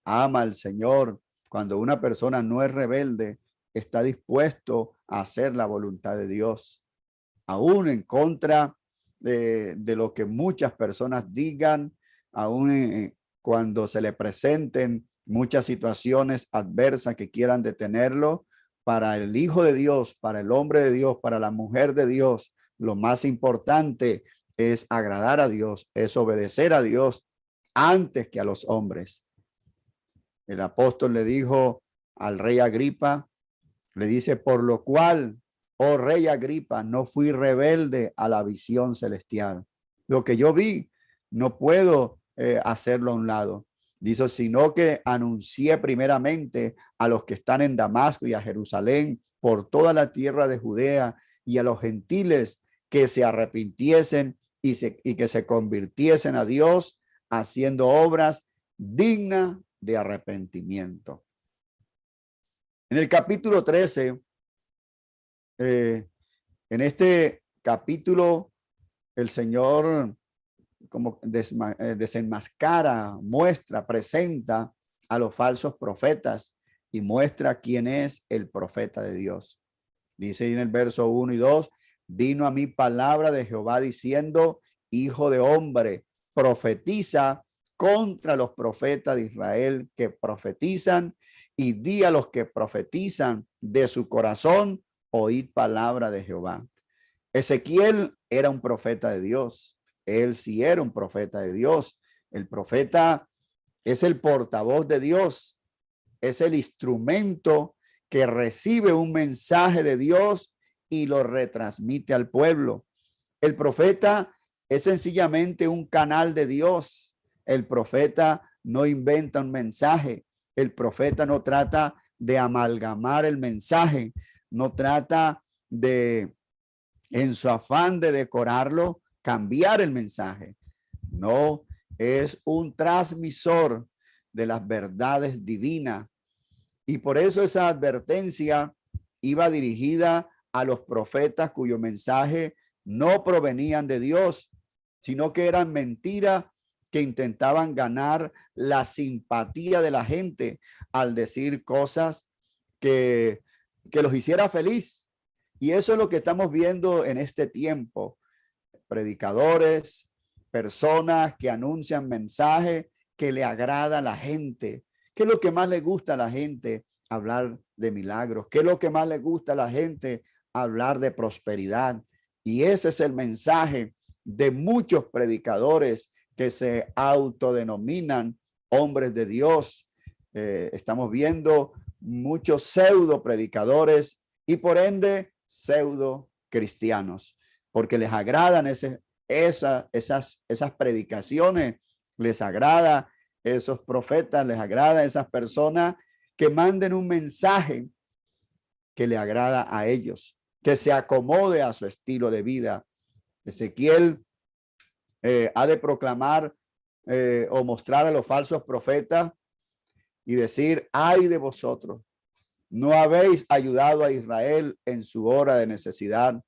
ama al Señor, cuando una persona no es rebelde, está dispuesto a hacer la voluntad de Dios, aún en contra de lo que muchas personas digan, aún cuando se le presenten muchas situaciones adversas que quieran detenerlo. Para el Hijo de Dios, para el hombre de Dios, para la mujer de Dios, lo más importante es agradar a Dios, es obedecer a Dios antes que a los hombres. El apóstol le dijo al rey Agripa, le dice: por lo cual, oh rey Agripa, no fui rebelde a la visión celestial. Lo que yo vi, no puedo hacerlo a un lado. Dice, sino que anuncié primeramente a los que están en Damasco y a Jerusalén, por toda la tierra de Judea, y a los gentiles que se arrepintiesen y que se convirtiesen a Dios, haciendo obras dignas de arrepentimiento. En el capítulo 13, en este capítulo, el Señor como desenmascara, muestra, presenta a los falsos profetas y muestra quién es el profeta de Dios. Dice en el verso 1 y 2, vino a mí palabra de Jehová diciendo, hijo de hombre, profetiza contra los profetas de Israel que profetizan, y di a los que profetizan de su corazón, oíd palabra de Jehová. Ezequiel era un profeta de Dios. Él sí era un profeta de Dios. El profeta es el portavoz de Dios, es el instrumento que recibe un mensaje de Dios y lo retransmite al pueblo. El profeta es sencillamente un canal de Dios. El profeta no inventa un mensaje. El profeta no trata de amalgamar el mensaje, no trata de, en su afán de decorarlo, cambiar el mensaje. No, es un transmisor de las verdades divinas. Y por eso esa advertencia iba dirigida a los profetas cuyo mensaje no provenían de Dios, sino que eran mentiras que intentaban ganar la simpatía de la gente al decir cosas que los hiciera feliz. Y eso es lo que estamos viendo en este tiempo. Predicadores, personas que anuncian mensajes que le agrada a la gente. ¿Qué es lo que más le gusta a la gente? Hablar de milagros. ¿Qué es lo que más le gusta a la gente? Hablar de prosperidad. Y ese es el mensaje de muchos predicadores que se autodenominan hombres de Dios. Estamos viendo muchos pseudo predicadores y por ende pseudo cristianos, porque les agradan esas predicaciones, les agrada esos profetas, les agrada esas personas que manden un mensaje que le agrada a ellos, que se acomode a su estilo de vida. Ezequiel ha de proclamar o mostrar a los falsos profetas y decir, ay de vosotros, no habéis ayudado a Israel en su hora de necesidad.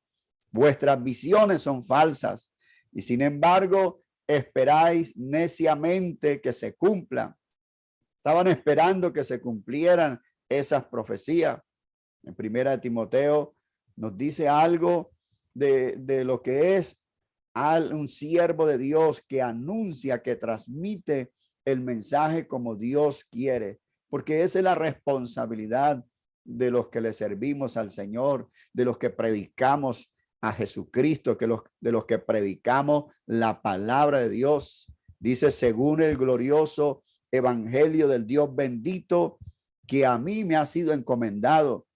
Vuestras visiones son falsas y sin embargo esperáis neciamente que se cumplan. Estaban esperando que se cumplieran esas profecías. En Primera de Timoteo nos dice algo de lo que es un siervo de Dios que anuncia, que transmite el mensaje como Dios quiere, porque esa es la responsabilidad de los que le servimos al Señor, de los que predicamos a Jesucristo, de los que predicamos la palabra de Dios. Dice, según el glorioso evangelio del Dios bendito, que a mí me ha sido encomendado.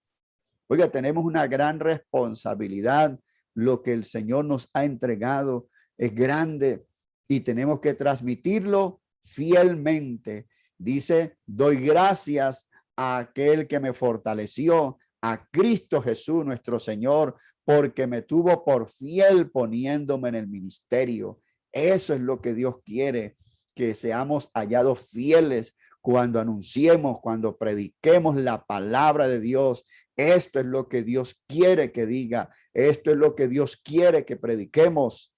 Oiga, tenemos una gran responsabilidad. Lo que el Señor nos ha entregado es grande y tenemos que transmitirlo fielmente. Dice, doy gracias a aquel que me fortaleció, a Cristo Jesús nuestro Señor, porque me tuvo por fiel poniéndome en el ministerio. Eso es lo que Dios quiere, que seamos hallados fieles cuando anunciemos, cuando prediquemos la palabra de Dios. Esto es lo que Dios quiere que diga. Esto es lo que Dios quiere que prediquemos.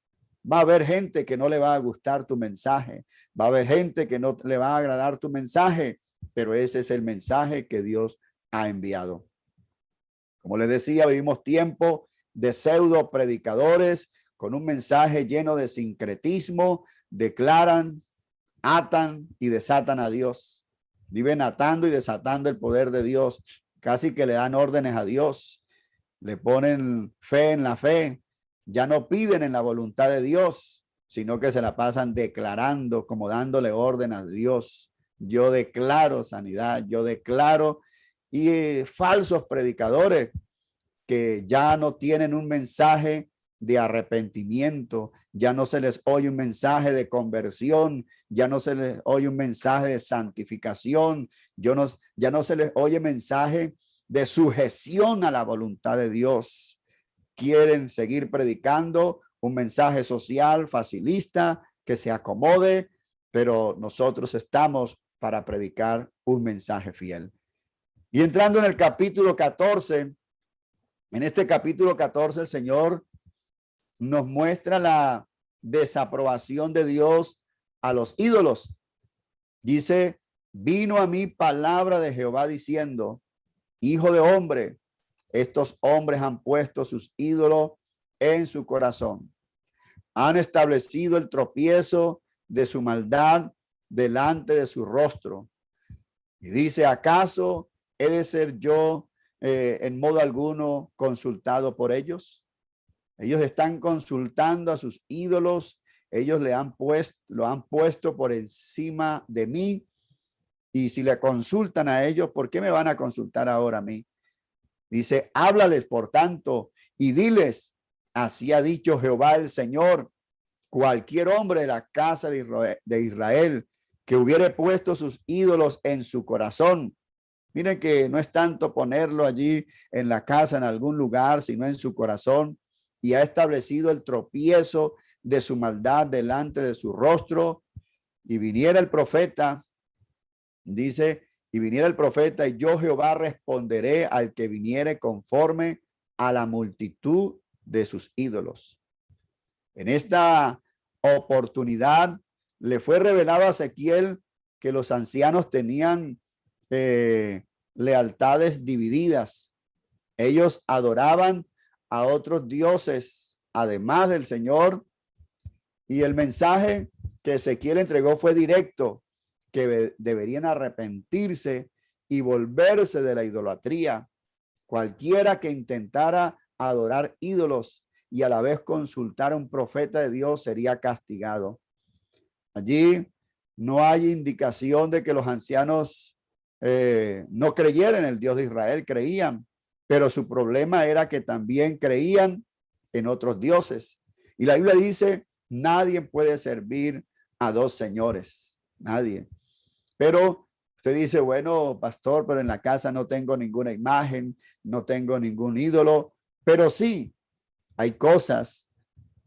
Va a haber gente que no le va a gustar tu mensaje. Va a haber gente que no le va a agradar tu mensaje, pero ese es el mensaje que Dios ha enviado. Como les decía, vivimos tiempo de pseudo predicadores con un mensaje lleno de sincretismo. Declaran, atan y desatan a Dios. Viven atando y desatando el poder de Dios. Casi que le dan órdenes a Dios. Le ponen fe en la fe. Ya no piden en la voluntad de Dios, sino que se la pasan declarando, como dándole orden a Dios. Yo declaro sanidad, yo declaro. Y falsos predicadores que ya no tienen un mensaje de arrepentimiento, ya no se les oye un mensaje de conversión, ya no se les oye un mensaje de santificación, ya no se les oye mensaje de sujeción a la voluntad de Dios. Quieren seguir predicando un mensaje social facilista que se acomode, pero nosotros estamos para predicar un mensaje fiel. Y entrando en el capítulo 14, en este capítulo 14 el Señor nos muestra la desaprobación de Dios a los ídolos. Dice, vino a mí palabra de Jehová diciendo, hijo de hombre, estos hombres han puesto sus ídolos en su corazón. Han establecido el tropiezo de su maldad delante de su rostro. Y dice, ¿acaso he de ser yo en modo alguno consultado por ellos? Ellos están consultando a sus ídolos. Ellos lo han puesto por encima de mí. Y si le consultan a ellos, ¿por qué me van a consultar ahora a mí? Dice, háblales por tanto y diles, así ha dicho Jehová el Señor, cualquier hombre de la casa de Israel que hubiere puesto sus ídolos en su corazón. Miren que no es tanto ponerlo allí en la casa, en algún lugar, sino en su corazón, y ha establecido el tropiezo de su maldad delante de su rostro. Y viniera el profeta, dice, y viniera el profeta, y yo Jehová responderé al que viniere conforme a la multitud de sus ídolos. En esta oportunidad le fue revelado a Ezequiel que los ancianos tenían lealtades divididas. Ellos adoraban a otros dioses, además del Señor. Y el mensaje que Ezequiel entregó fue directo, que deberían arrepentirse y volverse de la idolatría. Cualquiera que intentara adorar ídolos y a la vez consultar a un profeta de Dios sería castigado. Allí no hay indicación de que los ancianos no creyeran en el Dios de Israel, creían, pero su problema era que también creían en otros dioses. Y la Biblia dice, nadie puede servir a dos señores, nadie. Pero usted dice, bueno, pastor, pero en la casa no tengo ninguna imagen, no tengo ningún ídolo, pero sí, hay cosas,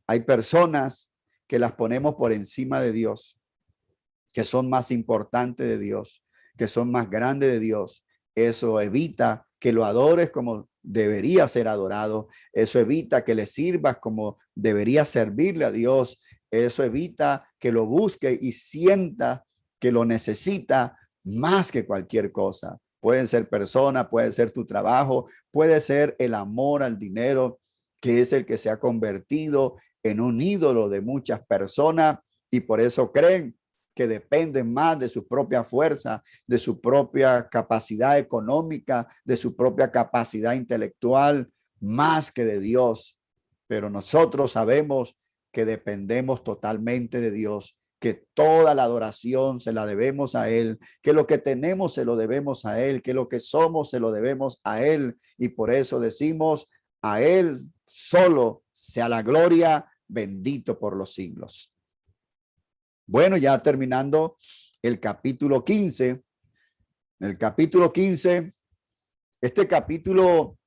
hay personas que las ponemos por encima de Dios, que son más importantes de Dios, que son más grandes de Dios. Eso evita que lo adores como debería ser adorado. Eso evita que le sirvas como debería servirle a Dios. Eso evita que lo busque y sienta que lo necesita más que cualquier cosa. Pueden ser personas, puede ser tu trabajo, puede ser el amor al dinero, que es el que se ha convertido en un ídolo de muchas personas y por eso creen que dependen más de su propia fuerza, de su propia capacidad económica, de su propia capacidad intelectual, más que de Dios. Pero nosotros sabemos que dependemos totalmente de Dios, que toda la adoración se la debemos a Él, que lo que tenemos se lo debemos a Él, que lo que somos se lo debemos a Él. Y por eso decimos, a Él solo sea la gloria, bendito por los siglos. Bueno, ya terminando el capítulo 15. En el capítulo 15, este capítulo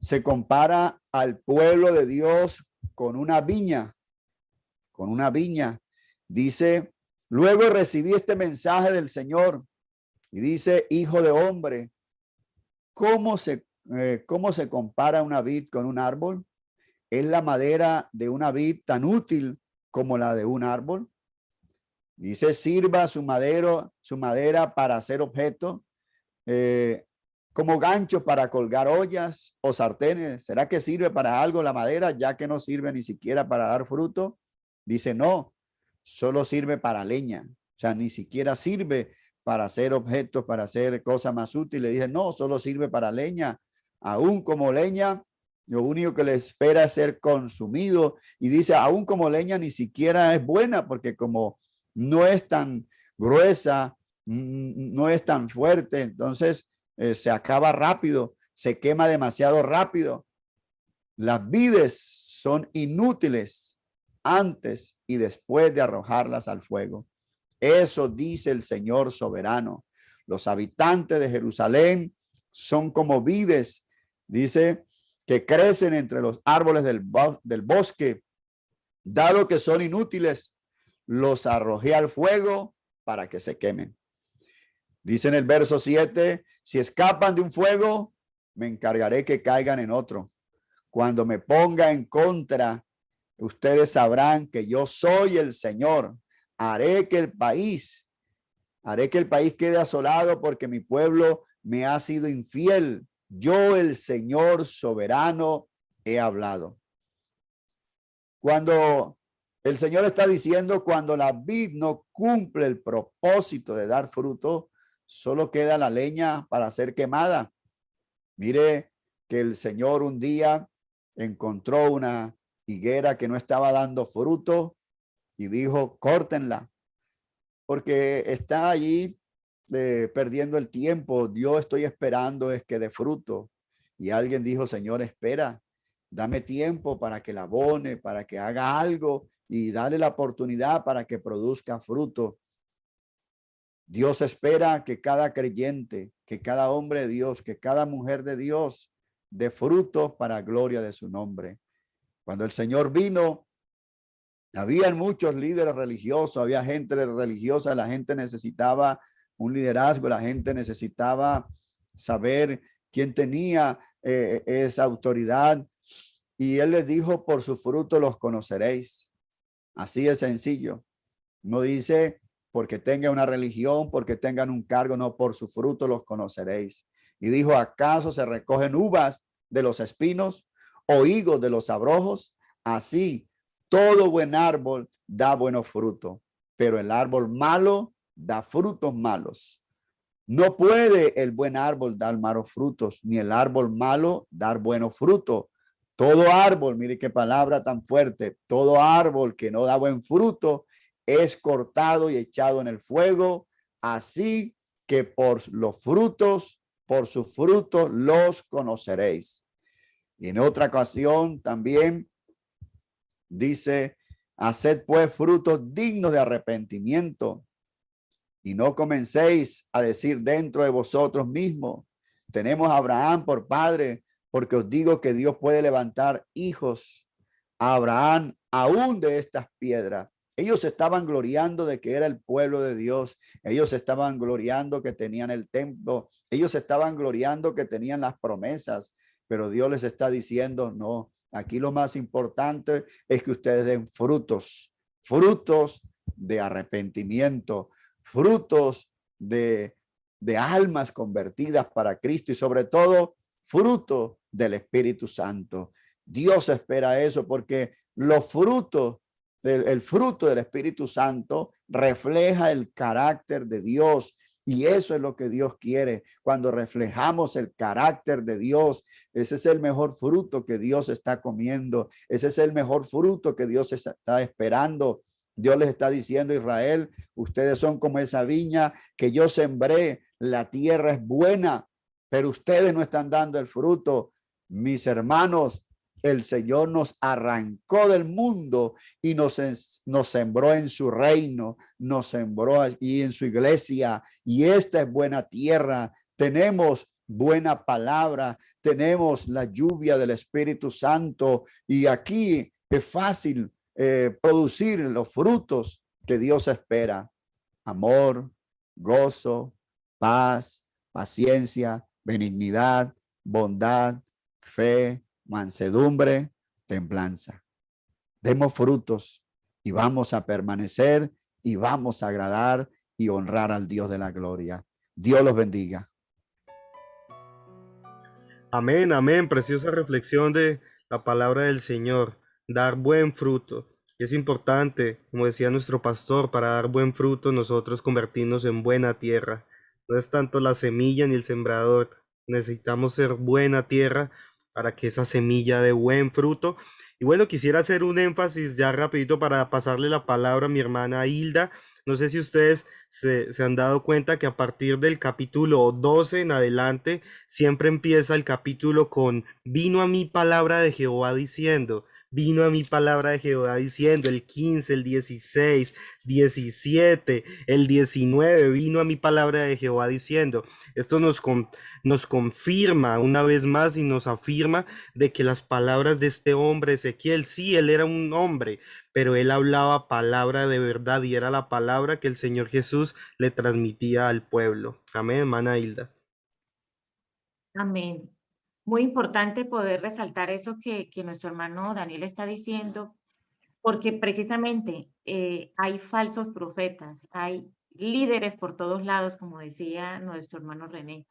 se compara al pueblo de Dios con una viña. Con una viña. Dice, luego recibí este mensaje del Señor y dice, hijo de hombre, ¿cómo se compara una vid con un árbol? ¿Es la madera de una vid tan útil como la de un árbol? Dice, sirva su madera para hacer objeto, como gancho para colgar ollas o sartenes. ¿Será que sirve para algo la madera, ya que no sirve ni siquiera para dar fruto? Dice, no, solo sirve para leña. O sea, ni siquiera sirve para hacer objetos, para hacer cosas más útiles. Dice, no, solo sirve para leña. Aún como leña, lo único que le espera es ser consumido. Y dice, aún como leña ni siquiera es buena, porque como no es tan gruesa, no es tan fuerte, entonces se acaba rápido, se quema demasiado rápido. Las vides son inútiles antes y después de arrojarlas al fuego. Eso dice el Señor soberano. Los habitantes de Jerusalén son como vides, dice, que crecen entre los árboles del bosque. Dado que son inútiles, los arrojé al fuego para que se quemen. Dice en el verso 7, si escapan de un fuego, me encargaré que caigan en otro. Cuando me ponga en contra, ustedes sabrán que yo soy el Señor. Haré que el país quede asolado porque mi pueblo me ha sido infiel. Yo, el Señor soberano, he hablado. Cuando el Señor está diciendo, cuando la vid no cumple el propósito de dar fruto, solo queda la leña para ser quemada. Mire que el Señor un día encontró una higuera que no estaba dando fruto y dijo, córtenla, porque está allí perdiendo el tiempo. Yo estoy esperando es que dé fruto. Y alguien dijo, Señor, espera, dame tiempo para que la abone, para que haga algo y dale la oportunidad para que produzca fruto. Dios espera que cada creyente, que cada hombre de Dios, que cada mujer de Dios dé fruto para gloria de su nombre. Cuando el Señor vino, habían muchos líderes religiosos, había gente religiosa, la gente necesitaba un liderazgo, la gente necesitaba saber quién tenía esa autoridad. Y él les dijo, por su fruto los conoceréis. Así es sencillo. No dice porque tengan una religión, porque tengan un cargo, no, por su fruto los conoceréis. Y dijo, ¿acaso se recogen uvas de los espinos o higos de los abrojos? Así, todo buen árbol da buenos frutos, pero el árbol malo da frutos malos. No puede el buen árbol dar malos frutos, ni el árbol malo dar buenos frutos. Todo árbol, mire qué palabra tan fuerte, todo árbol que no da buen fruto es cortado y echado en el fuego. Así que por los frutos, por sus frutos los conoceréis. Y en otra ocasión también dice, haced pues frutos dignos de arrepentimiento y no comencéis a decir dentro de vosotros mismos, tenemos a Abraham por padre, porque os digo que Dios puede levantar hijos a Abraham aún de estas piedras. Ellos estaban gloriando de que era el pueblo de Dios. Ellos estaban gloriando que tenían el templo. Ellos estaban gloriando que tenían las promesas. Pero Dios les está diciendo, no, aquí lo más importante es que ustedes den frutos, frutos de arrepentimiento, frutos de almas convertidas para Cristo y sobre todo fruto del Espíritu Santo. Dios espera eso porque los frutos el fruto del Espíritu Santo refleja el carácter de Dios. Y eso es lo que Dios quiere. Cuando reflejamos el carácter de Dios, ese es el mejor fruto que Dios está comiendo. Ese es el mejor fruto que Dios está esperando. Dios les está diciendo a Israel, ustedes son como esa viña que yo sembré. La tierra es buena, pero ustedes no están dando el fruto. Mis hermanos, el Señor nos arrancó del mundo y nos sembró en su reino, nos sembró allí en su iglesia, y esta es buena tierra. Tenemos buena palabra, tenemos la lluvia del Espíritu Santo, y aquí es fácil producir los frutos que Dios espera: amor, gozo, paz, paciencia, benignidad, bondad, fe, mansedumbre, templanza. Demos frutos y vamos a permanecer y vamos a agradar y honrar al Dios de la gloria. Dios los bendiga. Amén, amén. Preciosa reflexión de la palabra del Señor. Dar buen fruto. Es importante, como decía nuestro pastor, para dar buen fruto nosotros convertirnos en buena tierra. No es tanto la semilla ni el sembrador. Necesitamos ser buena tierra para que esa semilla dé buen fruto. Y bueno, quisiera hacer un énfasis ya rapidito para pasarle la palabra a mi hermana Hilda. No sé si ustedes se han dado cuenta que a partir del capítulo 12 en adelante, siempre empieza el capítulo con: vino a mí palabra de Jehová diciendo. Vino a mi palabra de Jehová diciendo. El 15, el 16, 17, el 19, vino a mi palabra de Jehová diciendo. Esto nos confirma una vez más y nos afirma de que las palabras de este hombre Ezequiel, sí, él era un hombre, pero él hablaba palabra de verdad, y era la palabra que el Señor Jesús le transmitía al pueblo. Amén, hermana Hilda. Amén. Muy importante poder resaltar eso que nuestro hermano Daniel está diciendo, porque precisamente hay falsos profetas, hay líderes por todos lados, como decía nuestro hermano René,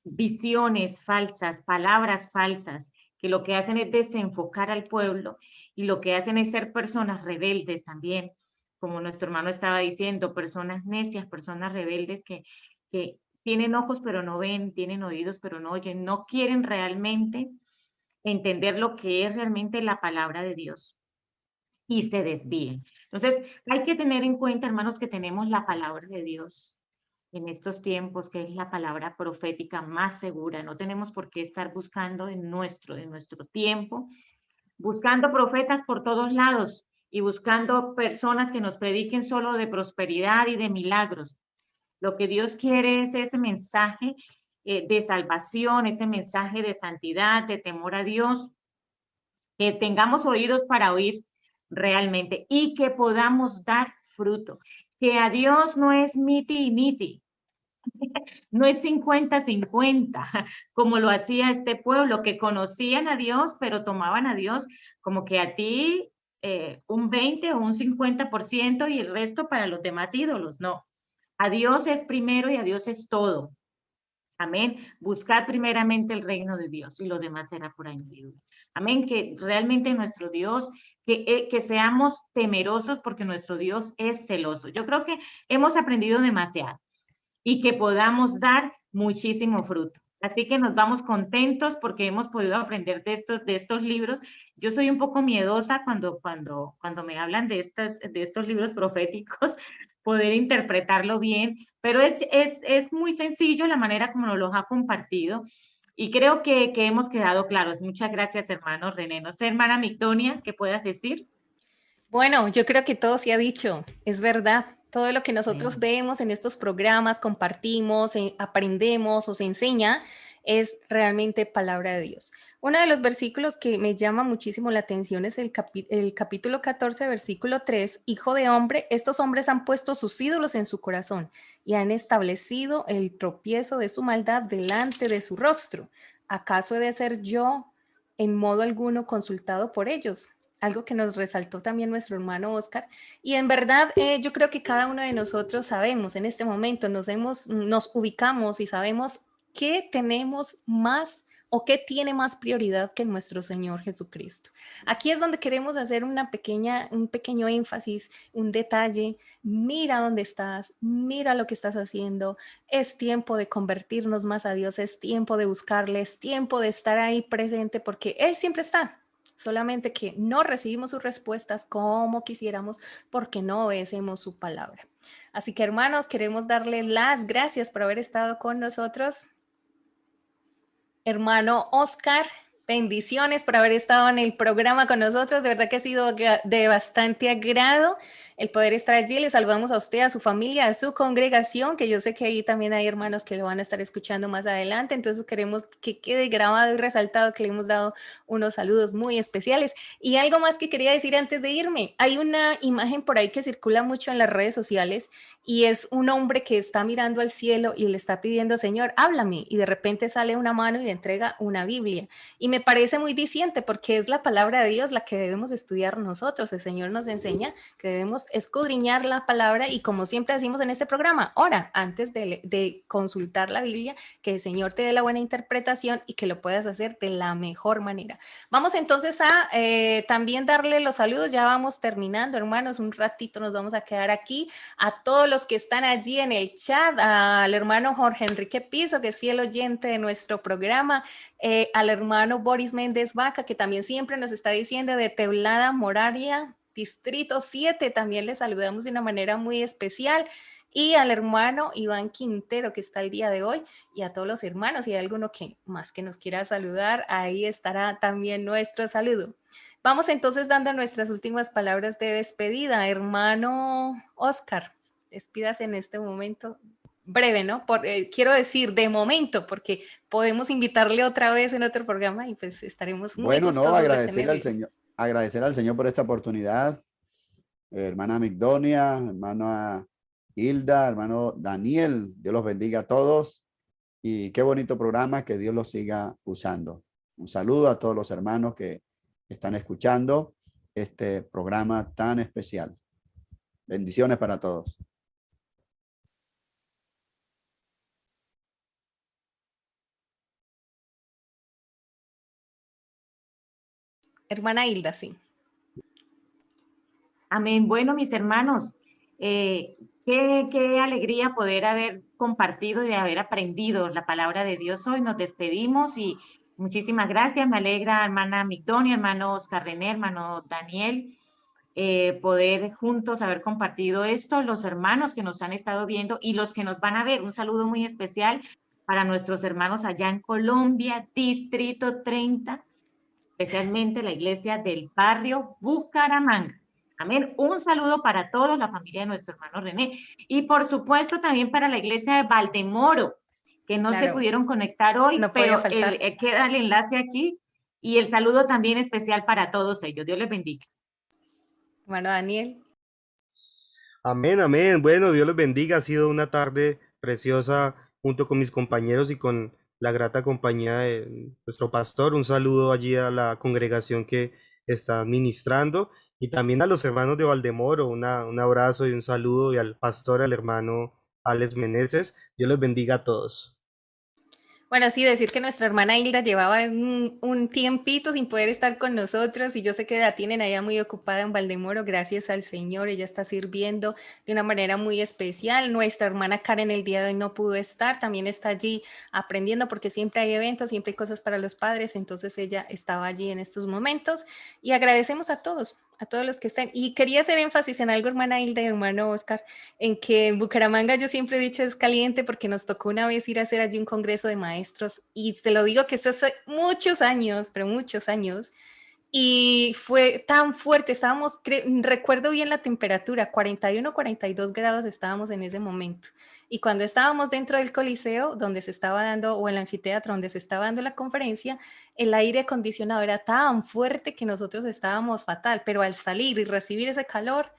visiones falsas, palabras falsas, que lo que hacen es desenfocar al pueblo, y lo que hacen es ser personas rebeldes también, como nuestro hermano estaba diciendo, personas necias, personas rebeldes que tienen ojos pero no ven, tienen oídos pero no oyen, no quieren realmente entender lo que es realmente la palabra de Dios, y se desvíen. Entonces, hay que tener en cuenta, hermanos, que tenemos la palabra de Dios en estos tiempos, que es la palabra profética más segura. No tenemos por qué estar buscando en nuestro tiempo, buscando profetas por todos lados y buscando personas que nos prediquen solo de prosperidad y de milagros. Lo que Dios quiere es ese mensaje de salvación, ese mensaje de santidad, de temor a Dios, que tengamos oídos para oír realmente y que podamos dar fruto. Que a Dios no es miti y miti, no es 50-50, como lo hacía este pueblo, que conocían a Dios, pero tomaban a Dios como que a ti un 20 o un 50% y el resto para los demás ídolos. No, a Dios es primero y a Dios es todo. Amén. Buscad primeramente el reino de Dios y lo demás será por añadidura. Amén. Que realmente nuestro Dios, que seamos temerosos, porque nuestro Dios es celoso. Yo creo que hemos aprendido demasiado y que podamos dar muchísimo fruto. Así que nos vamos contentos porque hemos podido aprender de estos libros. Yo soy un poco miedosa cuando me hablan de estos libros proféticos, poder interpretarlo bien, pero es muy sencillo la manera como nos los ha compartido, y creo que hemos quedado claros. Muchas gracias, hermano René. No sé, hermana Migdonia, ¿qué puedas decir? Bueno, yo creo que todo se ha dicho, es verdad. Todo lo que nosotros vemos en estos programas, compartimos, aprendemos o se enseña, es realmente palabra de Dios. Uno de los versículos que me llama muchísimo la atención es el capítulo 14, versículo 3. Hijo de hombre, estos hombres han puesto sus ídolos en su corazón y han establecido el tropiezo de su maldad delante de su rostro. ¿Acaso he de ser yo en modo alguno consultado por ellos? Algo que nos resaltó también nuestro hermano Oscar. Y en verdad, yo creo que cada uno de nosotros sabemos en este momento, nos ubicamos y sabemos que tenemos más o qué tiene más prioridad que nuestro Señor Jesucristo. Aquí es donde queremos hacer un pequeño énfasis, un detalle. Mira dónde estás, mira lo que estás haciendo. Es tiempo de convertirnos más a Dios, es tiempo de buscarle, es tiempo de estar ahí presente porque Él siempre está. Solamente que no recibimos sus respuestas como quisiéramos porque no obedecemos su palabra. Así que hermanos, queremos darle las gracias por haber estado con nosotros. Hermano Oscar, bendiciones por haber estado en el programa con nosotros. De verdad que ha sido de bastante agrado el poder estar allí. Le saludamos a usted, a su familia, a su congregación, que yo sé que ahí también hay hermanos que lo van a estar escuchando más adelante. Entonces queremos que quede grabado y resaltado que le hemos dado unos saludos muy especiales. Y algo más que quería decir antes de irme. Hay una imagen por ahí que circula mucho en las redes sociales y es un hombre que está mirando al cielo y le está pidiendo, Señor, háblame. Y de repente sale una mano y le entrega una Biblia. Y me parece muy diciente porque es la palabra de Dios la que debemos estudiar nosotros. El Señor nos enseña que debemos escudriñar la palabra y como siempre decimos en este programa, ora antes de consultar la Biblia, que el Señor te dé la buena interpretación y que lo puedas hacer de la mejor manera. Vamos entonces a también darle los saludos. Ya vamos terminando, hermanos, un ratito nos vamos a quedar aquí. A todos los que están allí en el chat, al hermano Jorge Enrique Piso, que es fiel oyente de nuestro programa, al hermano Boris Méndez Vaca, que también siempre nos está diciendo de Teblada Moraria, Distrito 7, también le saludamos de una manera muy especial, y al hermano Iván Quintero, que está el día de hoy, y a todos los hermanos, si hay alguno que más que nos quiera saludar, ahí estará también nuestro saludo. Vamos entonces dando nuestras últimas palabras de despedida. Hermano Oscar, despídase en este momento. Breve, ¿no? Quiero decir de momento, porque podemos invitarle otra vez en otro programa y pues estaremos muy Bueno, no, gustosos de agradecer al Señor por esta oportunidad. Hermana Migdonia, hermana Hilda, hermano Daniel, Dios los bendiga a todos y qué bonito programa, que Dios los siga usando. Un saludo a todos los hermanos que están escuchando este programa tan especial. Bendiciones para todos. Hermana Hilda, sí. Amén. Bueno, mis hermanos, qué alegría poder haber compartido y haber aprendido la palabra de Dios hoy. Nos despedimos y muchísimas gracias. Me alegra, hermana Migdonia, hermano Oscar René, hermano Daniel, poder juntos haber compartido esto. Los hermanos que nos han estado viendo y los que nos van a ver, un saludo muy especial para nuestros hermanos allá en Colombia, Distrito 30, especialmente la iglesia del barrio Bucaramanga. Amén. Un saludo para todos, la familia de nuestro hermano René. Y por supuesto también para la iglesia de Valdemoro, que no se pudieron conectar hoy, no pero queda el enlace aquí. Y el saludo también especial para todos ellos. Dios les bendiga. Hermano Daniel. Amén, amén. Bueno, Dios les bendiga. Ha sido una tarde preciosa junto con mis compañeros y con la grata compañía de nuestro pastor. Un saludo allí a la congregación que está administrando y también a los hermanos de Valdemoro. Un abrazo y un saludo, y al pastor, al hermano Alex Meneses. Dios les bendiga a todos. Bueno, sí, decir que nuestra hermana Hilda llevaba un tiempito sin poder estar con nosotros y yo sé que la tienen allá muy ocupada en Valdemoro, gracias al Señor, ella está sirviendo de una manera muy especial. Nuestra hermana Karen el día de hoy no pudo estar, también está allí aprendiendo porque siempre hay eventos, siempre hay cosas para los padres, entonces ella estaba allí en estos momentos y agradecemos a todos los que están. Y quería hacer énfasis en algo, hermana Hilda y hermano Oscar, en que en Bucaramanga yo siempre he dicho es caliente porque nos tocó una vez ir a hacer allí un congreso de maestros y te lo digo que eso hace muchos años, pero muchos años, y fue tan fuerte, estábamos, recuerdo bien la temperatura, 41, 42 grados estábamos en ese momento. Y cuando estábamos dentro del coliseo donde se estaba dando, o el anfiteatro donde se estaba dando la conferencia, el aire acondicionado era tan fuerte que nosotros estábamos fatal, pero al salir y recibir ese calor,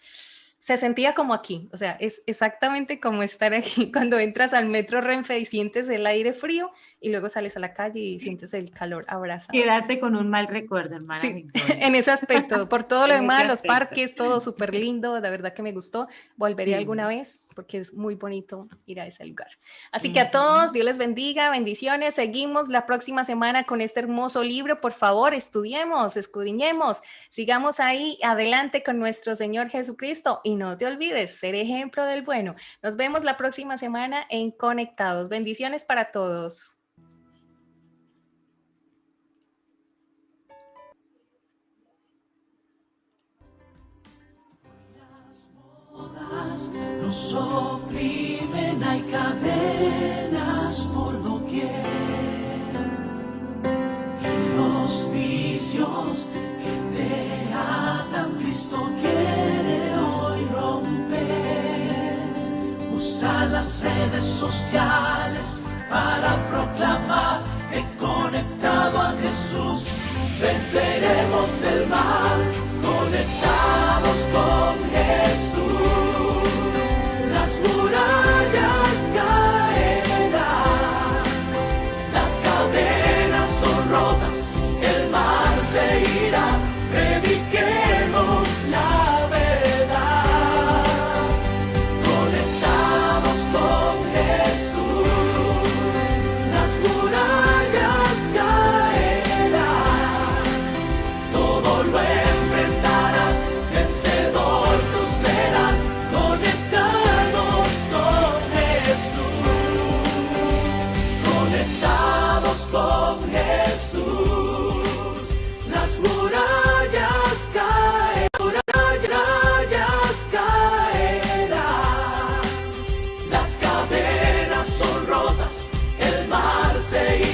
se sentía como aquí, o sea, es exactamente como estar aquí cuando entras al metro Renfe y sientes el aire frío y luego sales a la calle y sientes el calor abrazado. Quedaste con un mal recuerdo, hermana. Sí, en ese aspecto, por todo lo demás, los parques, todo súper lindo, de verdad que me gustó, volvería alguna vez. porque es muy bonito ir a ese lugar. Así que a todos, Dios les bendiga, bendiciones. Seguimos la próxima semana con este hermoso libro. Por favor, estudiemos, escudriñemos, sigamos ahí adelante con nuestro Señor Jesucristo y no te olvides, ser ejemplo del bueno. Nos vemos la próxima semana en Conectados. Bendiciones para todos. Nos oprimen, hay cadenas por doquier. Y los vicios que te atan, Cristo quiere hoy romper. Usa las redes sociales para proclamar que conectado a Jesús venceremos el mal, conectados con Jesús. Las murallas caerán, las cadenas son rotas, el mal se irá, prediquemos la verdad, conectados con Jesús, las murallas caerán, todo lo enfrentarás, vencedor tú serás, con Jesús, las murallas caerán, las cadenas son rotas, el mar se irá.